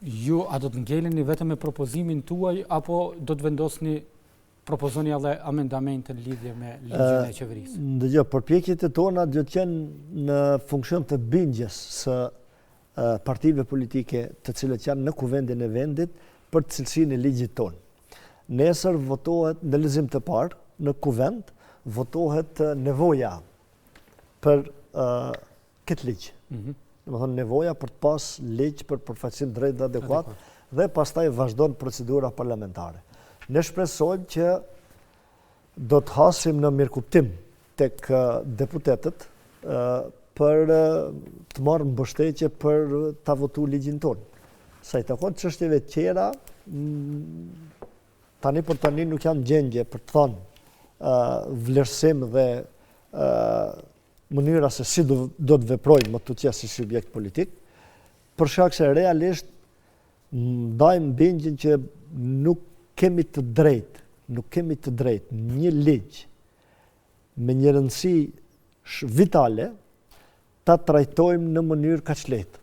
Ju a do të ngeleni vetëm me propozimin tuaj apo do të vendosni propozoni edhe amendamente në lidhje me ligjin e qeverisë? Dëgjoj, përpjekjet e tona do të jenë në funksion të bindjes së partive politike të cilët janë në kuvendin e vendit për cilësinë e ligjit tonë. Nesër votohet në lexim të parë në kuvend, votohet nevoja për këtë ligj. Domethënë nevoja për të pas ligj për përfaqësim drejt dhe adekuat dhe pastaj vazhdon procedura parlamentare. Ne shpresojmë që do të hasim në mirëkuptim tek deputetët për të marrë mbështetje për ta votuar ligjin tonë. Sa i takon çështjeve të tjera, tani nuk janë gjendje për të thënë vlerësim dhe mënyra se si do të veprojnë më të qenë si subjekt politik, për shkak se realisht ndajmë bindjen që nuk kemi të drejtë një ligj me një rëndësi vitale ta trajtojmë në mënyrë kaq lehtë.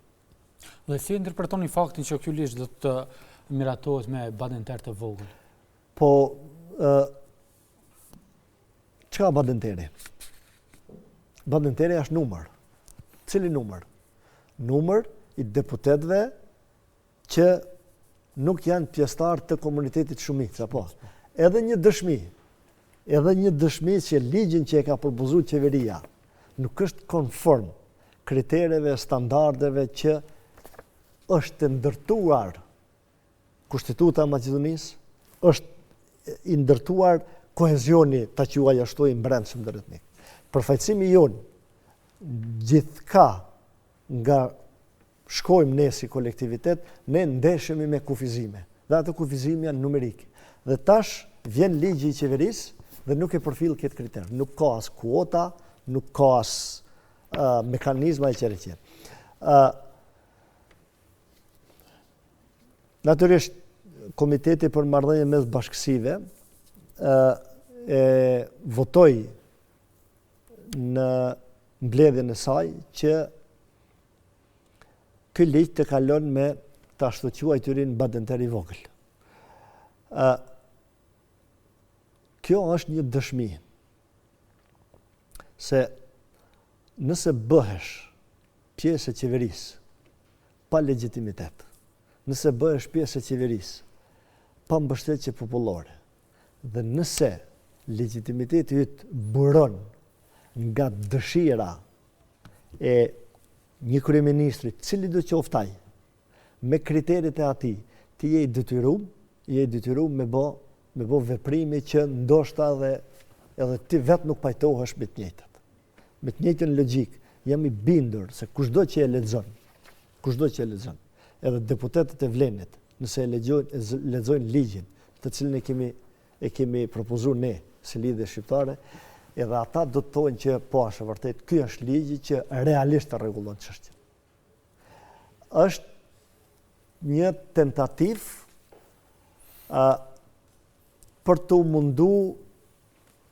Dhe si interpretoni faktin që ky ligj do të miratohet me badenter të vogël? Po, çka badenteri? Badenteri është numër. Cili numër? Numër i deputetëve që nuk janë pjesëtar të komunitetit shumicë, apo? Edhe një dëshmi që ligjin që e ka propozuar qeveria nuk është konform kritereve, standardeve që është ndërtuar Kushtituta e Maqedonisë, është i ndërtuar kohezioni, ta quaj ashtu, i brendshëm dhe rrethnik. Përfaqësimi jonë gjithka nga shkojmë ne si kolektivitet, ne ndeshemi me kufizime. Dhe ato kufizime janë numerike. Dhe tash vjen ligji i qeverisë dhe nuk e përfill këtë kriter. Nuk ka as kuota, nuk ka as mekanizma e qereqe. Natyrisht, Komiteti për Marrëdhënie mes Bashkësive e votoi në mbledhjen e saj që ky ligj të kalon me të ashtu quajturin badenter i vogël. Kjo është një dëshmi se nëse bëhesh pjesë e qeverisë pa legjitimitet, nëse bëhesh pjesë e qeverisë pa mbështetje popullore, dhe nëse legitimiteti yt buron nga dëshira e një kryeministri, cili do qoftë ai, me kriteret e atij, ti je i detyruar me bë veprime që ndoshta edhe ti vetë nuk pajtohesh me të njëjtat. Me të njëjtën logjik, jam i bindur se kushdo që e lexon, edhe deputetët e Vlenit, nëse e lexojnë ligjin, të cilin e kemi propozuar ne si lidhje shqiptare, edhe ata do të thonë që po është vërtet, ky është ligji që realisht rregullon çështjen. Është një tentativë për të mundu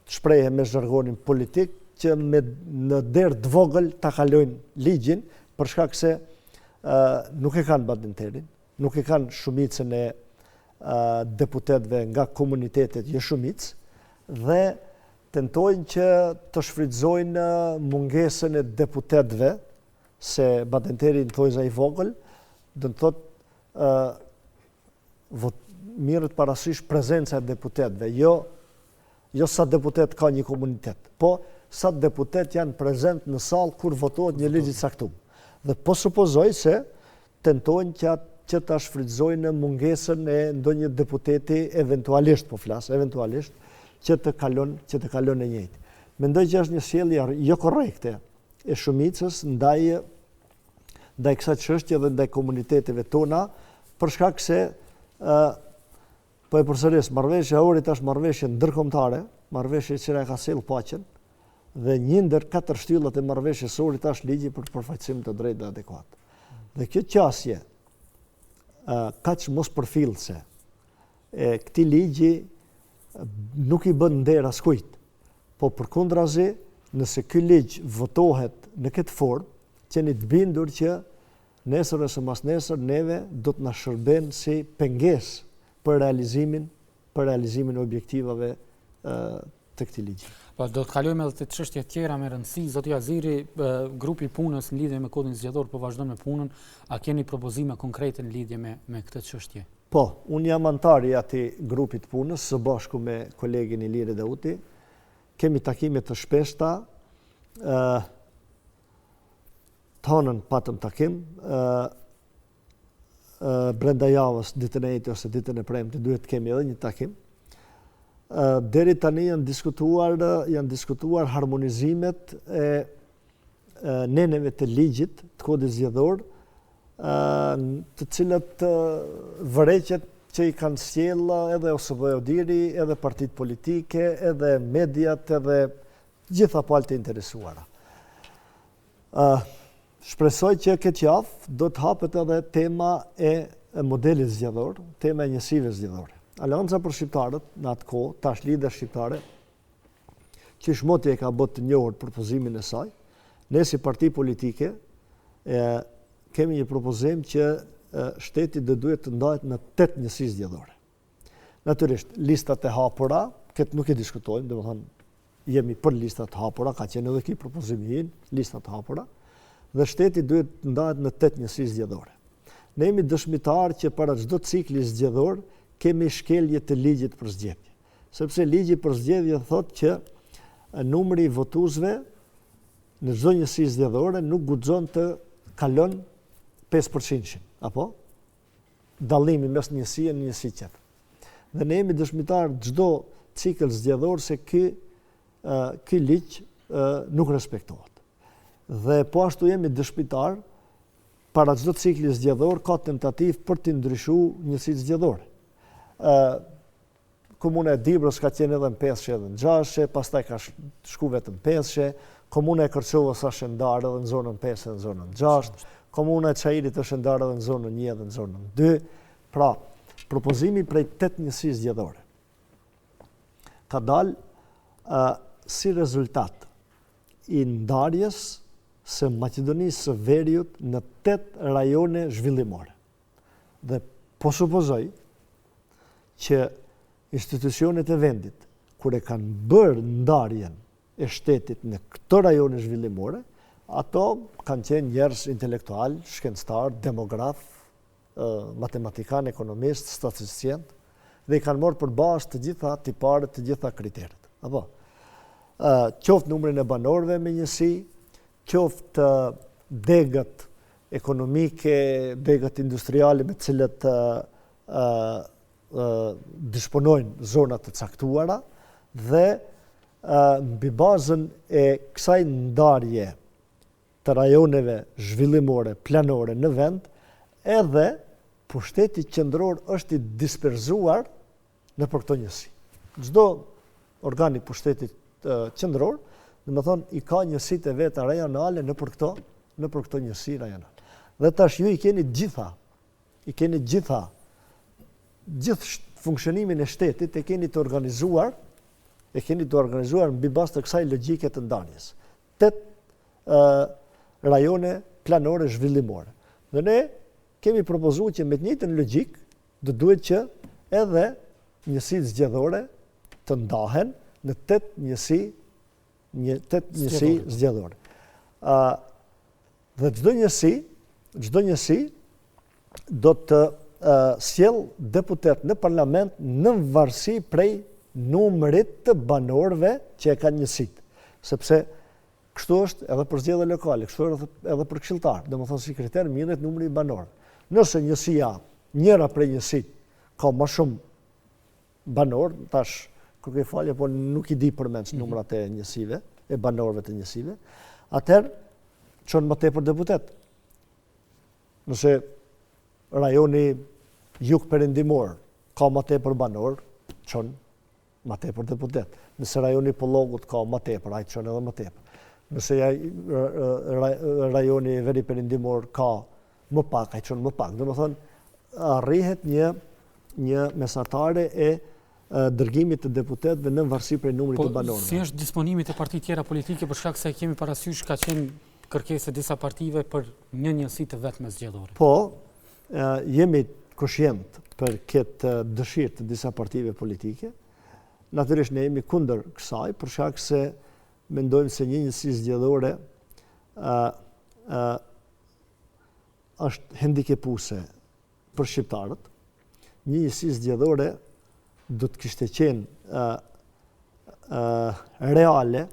të shprehe me zhargonin politik që në derë të vogël ta kalojnë ligjin, për shkak se nuk e kanë badenterin, nuk e kanë shumicën e deputetëve nga komunitetet jo shumicë, dhe tentojnë që të shfrytëzojnë mungesën e deputetëve, se badenteri në thojza i vogël, do të thotë mirët parasysh prezenca e deputetëve, jo sa deputet ka një komunitet, po sa deputet janë prezent në sallë kur votohet një ligj i caktuar. Dhe po supozoj se tentojnë që ta shfrytëzojnë mungesën e ndonjë deputeti eventualisht që të kalon e njëjtë. Mendoj që është një sjellje jo korrekte e shumicës ndaj kësaj çështje dhe ndaj komuniteteve tona, për shkak se po e përsëris, marrëveshja e Ohrit është marrëveshje ndërkombëtare, marrëveshje që ka sjellë paqen, dhe një ndër 4 shtyllat e marrëveshjes së Ohrit është ligji për përfaqësim të drejtë dhe adekuat. Dhe kjo qasje kaq mos përfillse e këtij ligji nuk i bën nder askujt, po përkundrazi, nëse ky ligj votohet në këtë formë, qeni të bindur që nesër ose mas nesër neve do të na shërben si pengesë për realizimin e objektivave të këtij ligji. Po do të kalojmë edhe të çështje tjera me rëndësi. Zoti Aziri, grupi i punës në lidhje me kodin zgjedhor po vazhdon me punën. A keni propozime konkrete në lidhje me këtë çështje? Po, unë jam antar i atij grupit punës së bashku me kolegin Iliri Dauti. Kemi takime të shpeshta. Të hënën patëm takim. Brenda javës, ditën e njëjtë ose ditën e premte, duhet të kemi edhe një takim. Deri tani janë diskutuar harmonizimet e neneve të ligjit të kodit zgjedhor, të cilat vëreqet që i kanë sjellë edhe OSVE-Odiri, edhe partitë politike, edhe mediat, edhe gjitha palët e interesuara. Shpresoj që këtë javë do të hapet edhe tema e modelit zgjedhor, tema e njësive zgjedhore. Aleanca për shqiptarët, në atë kohë, tash Lidhja Shqiptare, që shmoti e ka bërë të njohur propozimin e saj, ne si parti politike kemi një propozim që shteti duhet të ndahet në 8 njësi zgjedhore. Natyrisht, listat e hapura, këtë nuk e diskutojmë, dhe më thënë jemi për listat e hapura, ka qenë edhe ki propozimi jin, listat e hapura, dhe shteti duhet të ndahet në 8 njësi zgjedhore. Ne jemi dëshmitar që para çdo cikli zgjedhor kemi shkelje të ligjit për zgjedhje. Sepse ligji për zgjedhje thotë që numri i votuesve në çdo njësi zgjedhore nuk guxon të kalon 5%, apo? Dallimi mes njësie në njësi tjetër. Dhe ne jemi dëshmitar çdo cikël zgjedhor se ky ligj nuk respektohet. Dhe po ashtu jemi dëshmitar para çdo cikli zgjedhor ka tentativë për të ndryshuar njësitë zgjedhore. Komuna e Dibrës ka qenë edhe në 5 edhe në 6, pastaj ka shku vetëm 5, komuna e Kërçovës është ndarë edhe në zonën 5 edhe në zonën 6, komuna e Çajirit është ndarë edhe në zonën 1 edhe në zonën 2. Pra, propozimi prej 8 njësi zgjedhore ka dalë si rezultat i ndarjes së Maqedonisë së Veriut në 8 rajone zhvillimore. Dhe po supozoj që institucionet e vendit, kur e kanë bërë ndarjen e shtetit në këto rajone zhvillimore, ato kanë qenë njerëz intelektual, shkencëtar, demograf, matematikan, ekonomist, statisticien, dhe i kanë marrë për bazë të gjitha tiparet, të gjitha kriteret. Apo? Qoftë numrin e banorëve me njësi, qoftë degët ekonomike, degët industriale me cilët disponojnë zonat të caktuara dhe mbi bazën e kësaj ndarje të rajoneve zhvillimore, planore në vend, edhe pushteti qendror është i disperzuar në për këto njësi. Çdo organi pushtetit qendror, dhe më thonë, i ka njësit e veta rajonale në për këto njësi rajonale. Dhe tash ju i keni gjithë funksionimin e shtetit e keni të organizuar mbi bazë të kësaj logjike të ndarjes. 8 rajone planore zhvillimore. Dhe ne kemi propozuar që me të njëjtën logjik do duhet që edhe njësitë zgjedhore të ndahen në 8 njësi zgjedhore. Dhe çdo njësi do të sjell deputet në parlament në varësi prej numrit të banorëve që e kanë njësitë. Sepse kështu është edhe për zgjedhje lokale, kështu është edhe për këshilltar, domethënë si kriter mirret numri i banorëve. Nëse njësia, njëra prej njësitë ka më shumë banor, tash kërkoj falje, po nuk i di përmend numrat e njësive, e banorëve të njësive, atëherë çon më tepër deputet. Nëse rajoni jug perëndimor ka më tepër banor, çon më tepër deputet. Nëse rajoni Pollogut ka më tepër, ai çon edhe më tepër. Nëse rajoni veri perëndimor ka më pak, ai çon më pak. Domethënë arrihet një mesatare e dërgimit të deputetëve në varësi për numrit të banorëve. Si është disponimi të parti tjera politike për shkak se kemi parasysh ka qenë kërkesë disa partive për një njësi të vetme zgjedhore? Po, jemi koshient për këtë dëshirë të disa partive politike. Natyrisht ne jemi kundër kësaj për shkak se mendojmë se një njësi zgjedhore është hendikepuese për shqiptarët. Një njësi zgjedhore do të kishte qenë reale,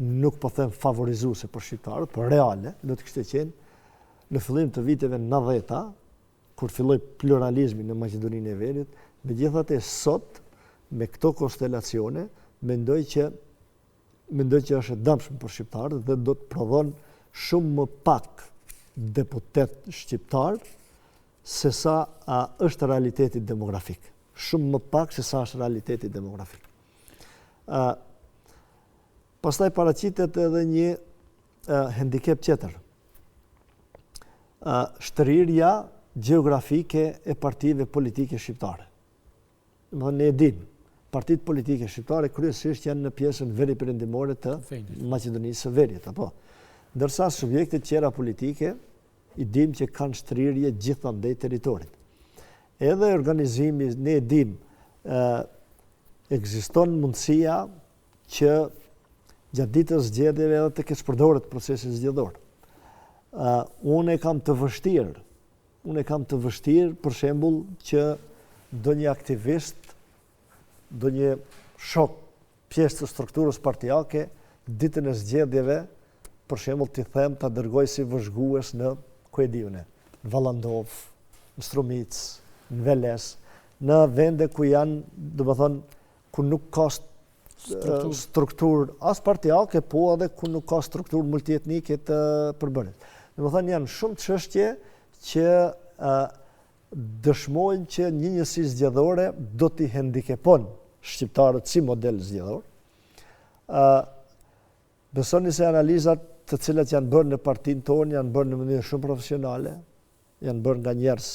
nuk po them favorizuese për shqiptarët, por reale, do të kishte qenë në fillim të viteve 90-ta, kur filloi pluralizmi në Maqedoninë e Veriut. Megjithatë sot me këto konstelacione mendoj që është e dëmshme për shqiptarët dhe do të prodhon shumë më pak deputet shqiptar se sa është realiteti demografik. Shumë më pak se sa është realiteti demografik. Pastaj paraqitet edhe një handicap tjetër. Shtrirja gjeografike e partive politike shqiptare. Ne e dim, partitë politike shqiptare kryesisht janë në pjesën veriperëndimore të Maqedonisë së Veriut, apo. Ndërsa subjektet tjera politike i dim që kanë shtrirje gjithandej territorit. Edhe organizimi, ne e dim, ekziston mundësia që gjatë ditës zgjedhjeve edhe të kesh përdoret procesin zgjedhor. Unë e kam të vështirë, për shembull, që do një aktivist, do një shok pjesë të strukturës partijake, ditën e zgjedhjeve, për shembull t'i them ta dërgoj si vëzhgues në në Vallandov, në Strumic, në Veles, në vende ku janë, ku nuk ka strukturë as partijake, po edhe ku nuk ka strukturë multietnike të përbërës. Janë shumë çështje që dëshmojnë që një njësi zgjedhore do t'i hendikepon shqiptarët si model zgjedhor. Besoni se analizat të cilat janë bërë në partinë tonë janë bërë në mënyrë shumë profesionale, janë bërë nga njerëz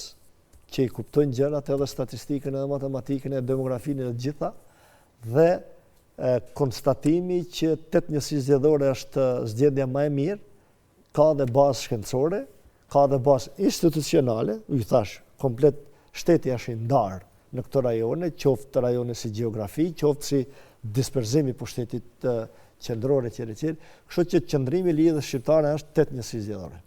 që i kuptojnë gjërat, edhe statistikën, edhe matematikën, edhe demografinë, edhe gjitha, dhe konstatimi që 8 njësi zgjedhore është zgjedhja më e mirë, ka dhe bazë shkencore, ka dhe bazë institucionale, u i thash, komplet shteti është i ndarë në këto rajone, qoftë rajone si gjeografi, qoftë si disperzimi për shtetit qendrore etj. Kështu që qëndrimi i lidhjes shqiptare është 8 njësi zgjedhore.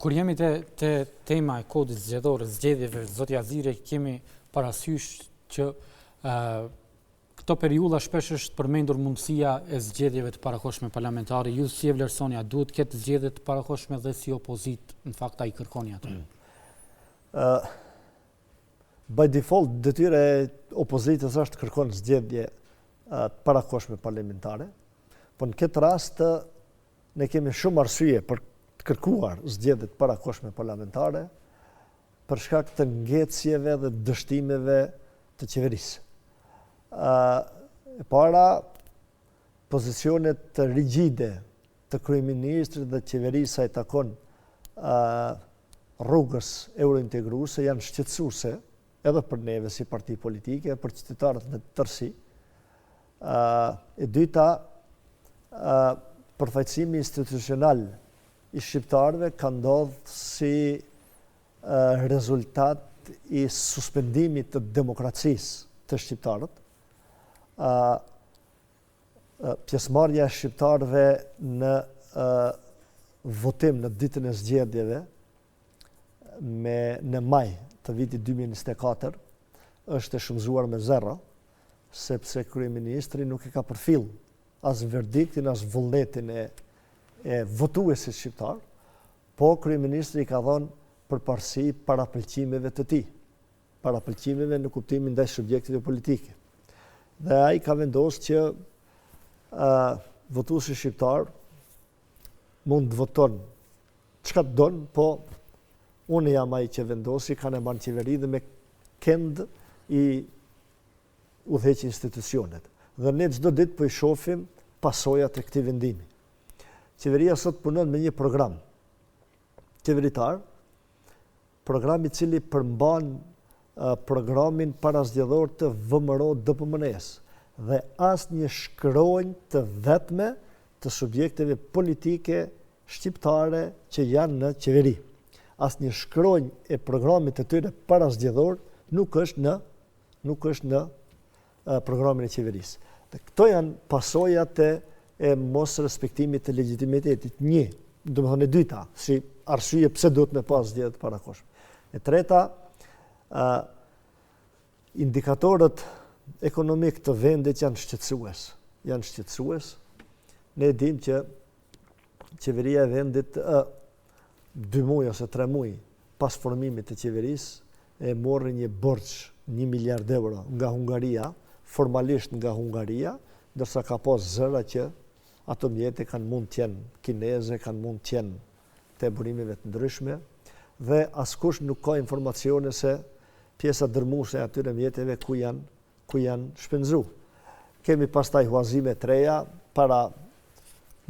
Kur jemi te tema e kodit zgjedhor, zgjedhjeve, zoti Azire, kemi parasysh që këto periudha shpesh është përmendur mundësia e zgjedhjeve të parakohshme parlamentare. Ju si e vlerësoni, a duhet këtë zgjedhje të parakohshme dhe si opozit në fakt ai kërkoni atë? By default, detyra e opozitës është të kërkon zgjedhje të parakohshme parlamentare, por në këtë rast ne kemi shumë arsye për të kërkuar zgjedhje të parakohshme parlamentare për shkak të ngecjeve dhe dështimeve të qeverisë. E para, pozicionet të rigjide të kryeministrit dhe qeverisë sa i takon rrugës eurointegruese janë shqetësuese edhe për neve si parti politike, për qytetarët në tërësi. E dyta, përfaqësimi institucional i shqiptarëve ka ndodhur si rezultat i suspendimit të demokracisë të shqiptarët. Pjesëmarrja e shqiptarëve në votim në ditën e zgjedhjeve në maj të vitit 2024 është e shumëzuar me 0, sepse kryeministri nuk e ka përfill as verdiktin, as vullnetin e votuesit shqiptar, po kryeministri ka dhënë përparësi parapëlqimeve të tij, parapëlqimeve në kuptimin ndaj subjekteve politike. Dhe ai ka vendosur që votuesi shqiptar mund të voton çka don, po unë jam ai që vendosi, kanë e banë qeveri dhe me kënd i udhëheq institucionet. Dhe ne çdo ditë po i shohim pasojat e këtij vendimi. Qeveria sot punon me një program qeveritar, program i cili përmban programin parazgjedhor të VMRO-DPMNE-s dhe asnjë shkronjë të vetme të subjekteve politike shqiptare që janë në qeveri. Asnjë shkronjë e programit të tyre parazgjedhor nuk është në programin e qeverisë. Këto janë pasojat e mos respektimit të legitimitetit. Një, domethënë e dyta, si arsye pse duhet me pas zgjedhje të parakohshme. E treta, indikatorët ekonomik të vendit janë shqetësues. Ne dim që qeveria e vendit 2 muaj ose 3 muaj pas formimit të qeverisë e morri një borxh 1 miliard euro nga Hungaria, formalisht nga Hungaria, ndërsa ka pas zëra që ato mjete kanë mund të jenë kineze, kanë mund të jenë të burimeve të ndryshme, dhe askush nuk ka informacione se pjesa dërmuese e atyre mjeteve ku janë shpenzu. Kemi pastaj huazime të reja, para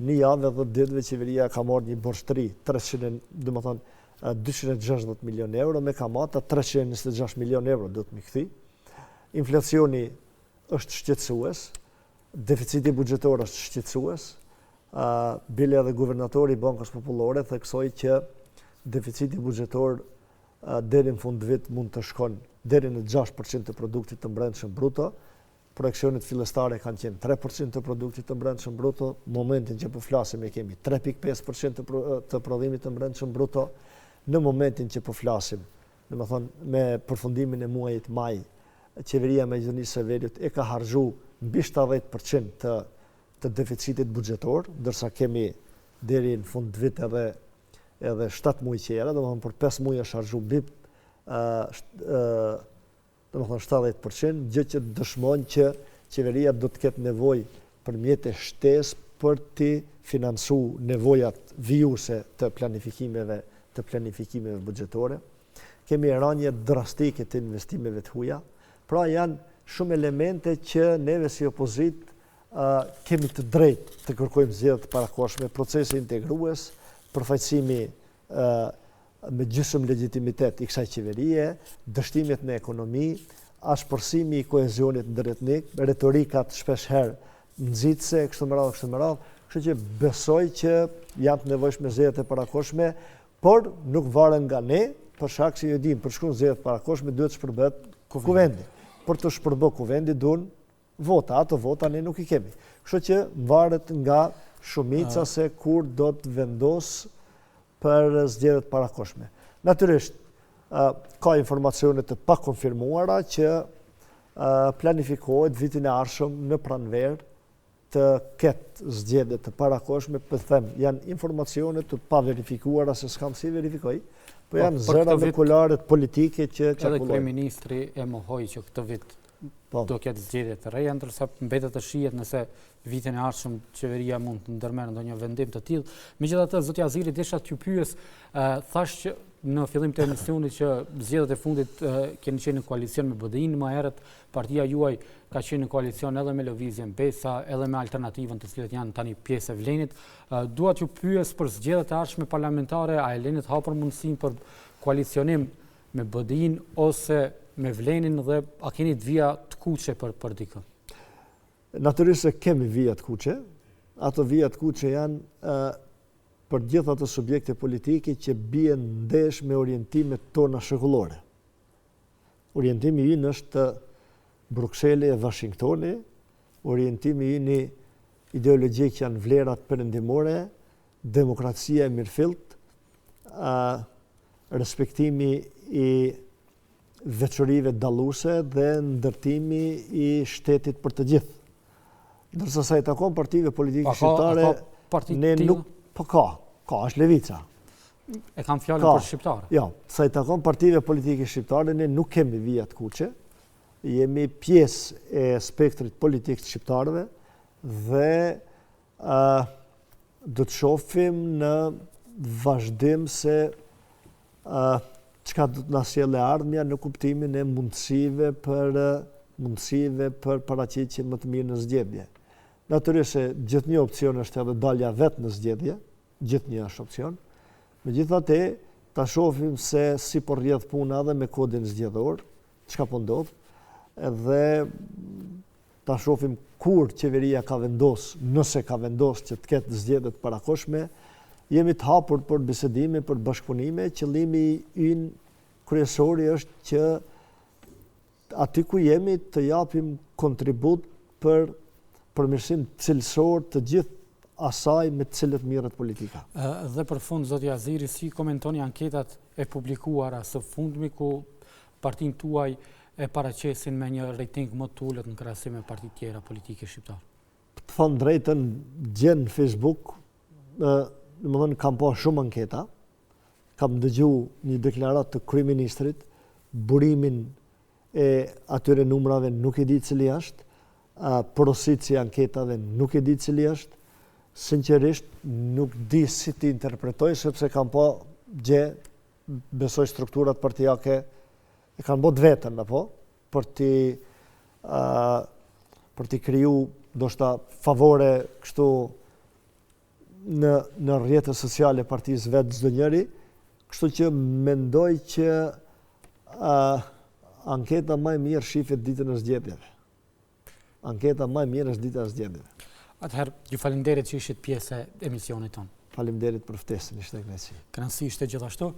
një javë dhe 10 ditëve qeveria ka marrë një borçtëri 260 milion euro me kamata 326 milion euro do të mi kthi. Inflacioni është shqetësues, deficiti buxhetor është shqetësues. Bile edhe guvernatori i Bankës Popullore theksoi që deficiti buxhetor deri në fund vit mund të shkon deri në 6% të produktit të brendshëm bruto. Projekcionet fillestare kanë qenë 3% të produktit të brendshëm bruto. Momentin që po flasim e kemi 3.5% të prodhimit të brendshëm bruto. Në momentin që po flasim, domethënë me përfundimin e muajit maj, qeveria e Maqedonisë së Veriut e ka harxhu mbi 70% të deficitit buxhetor, ndërsa kemi deri në fund vit edhe 7 muaj qera, domethënë për 5 muaj është harxhu mbi domethënë 70%, gjë që dëshmon që qeveria do të ketë nevojë për mjete shtesë për të financuar nevojat vijuse të planifikimeve buxhetore. Kemi rënje drastike të investimeve të huaja. Pra janë shumë elemente që neve si opozit kemi të drejtë të kërkojmë zgjedhje të parakohshme, procesi integrues, përfaqësimi me gjysmë legitimitet i kësaj qeverie, dështimet në ekonomi, ashpërsimi i kohezionit ndërretnik, retorikat shpeshherë nxitse, kështu me radhë. Kështu që besoj që janë të nevojshme zgjedhjet e parakohshme, por nuk varen nga ne, për shkak se ju dim, për shkruan zgjedhjet e parakohshme duhet të shpërbëhet kuvendi. Për të shpërbëhet kuvendi duhen vota, ato vota ne nuk i kemi. Kështu që varet nga shumica se kur do të vendos për zgjedhjet parakohshme. Natyrisht, ka informacione të pakonfirmuara që planifikohet vitin e ardhshëm në pranverë të ketë zgjedhje të parakohshme, për them, janë informacione të paverifikuara se s'kam si verifikoj, po janë zëra molekulare politike që çakullojnë. Edhe kryeministri e mohoi që këtë vit do ketë zgjedhje të reja, ndërsa mbetet të shihet nëse vitin e ardhshëm qeveria mund të ndërmerrë ndonjë vendim të tillë. Megjithatë, zotja Aziri, desha t'ju pyes, thash që në fillim të emisionit që zgjedhjet e fundit keni qenë në koalicion me BDI-n, më herët partia juaj ka qenë në koalicion edhe me Lëvizjen Besa, edhe me Alternativën, të cilët janë tani pjesë e Vlenit. Dua t'ju pyes për zgjedhjet e ardhshme parlamentare, a e leni të hapur mundësinë për koalicionim me BDI-n ose me Vlenin dhe a keni të vija të kuqe për dikë? Natyrisht se kemi vija të kuqe. Ato vija të kuqe janë për gjithë ato subjekte politike që bien ndesh me orientimet tona shekullore. Orientimi ynë është Brukseli e Washingtoni, orientimi ynë ideologjik që janë vlerat perëndimore, demokracia e mirëfillt, respektimi i veçorive dalluese dhe ndërtimi i shtetit për të gjithë. Ndërsa sa i takon partive politike shqiptare, ne nuk ka, është Levica. E kam fjalën për shqiptarë. Jo, sa i takon partive politike shqiptare, ne nuk kemi vija të kuqe, jemi pjesë e spektrit politik të shqiptarëve dhe do të shohim në vazhdim se çka do të na sjellë ardhmja në kuptimin e mundësive për paraqitje më të mirë në zgjedhje. Natyrisht se gjithnjë opcion është edhe dalja vetë në zgjedhje, gjithnjë është opcion. Megjithatë, ta shohim se si po rrjedh puna edhe me kodin zgjedhor, çka po ndodh, edhe ta shohim kur qeveria ka vendos, nëse ka vendos që të ketë zgjedhje të parakohshme, jemi të hapur për bisedime, për bashkëpunime. Qëllimi ynë kryesor është që aty ku jemi të japim kontribut për përmirësim cilësor të gjithë asaj me të cilët mirët politika. Dhe për fund, zotja Aziri, si komentoni anketat e publikuara së fundmi ku partinë tuaj e paraqesin me një rating më të ulët në krahasim me parti tjera politike shqiptare? Të thonë drejtën, gjen në Facebook, domethënë kam pa shumë anketa, kam dëgjuar një deklaratë të kryeministrit, burimin e atyre numrave nuk e di cili është, porositë e anketave nuk e di cili është, sinqerisht nuk di si ti interpretoj, sepse kam pa gjë besoj strukturat partijake e kanë bot vetën, apo, për t'i kriju ndoshta favore kështu në rrjetet sociale partijës vetë çdo njeri, kështu që mendoj që anketa më e mirë shifet ditën e zgjedhjeve. Anketa më e mirë është dita e zgjedhjeve. Atëherë, ju faleminderit që ishit pjesë e emisionit tonë. Faleminderit për ftesën, ishte kënaqësi. Kënaqësi ishte gjithashtu.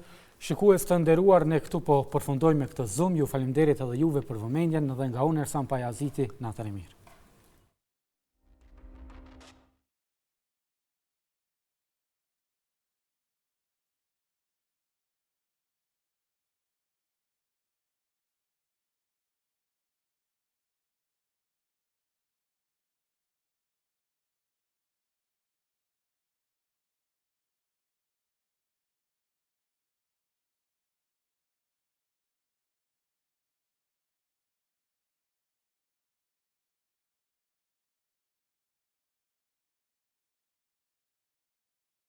Shikues të nderuar, ne këtu po përfundojmë me këtë Zoom. Ju faleminderit edhe juve për vëmendjen dhe nga unë Ersan Pajaziti, natën e mirë.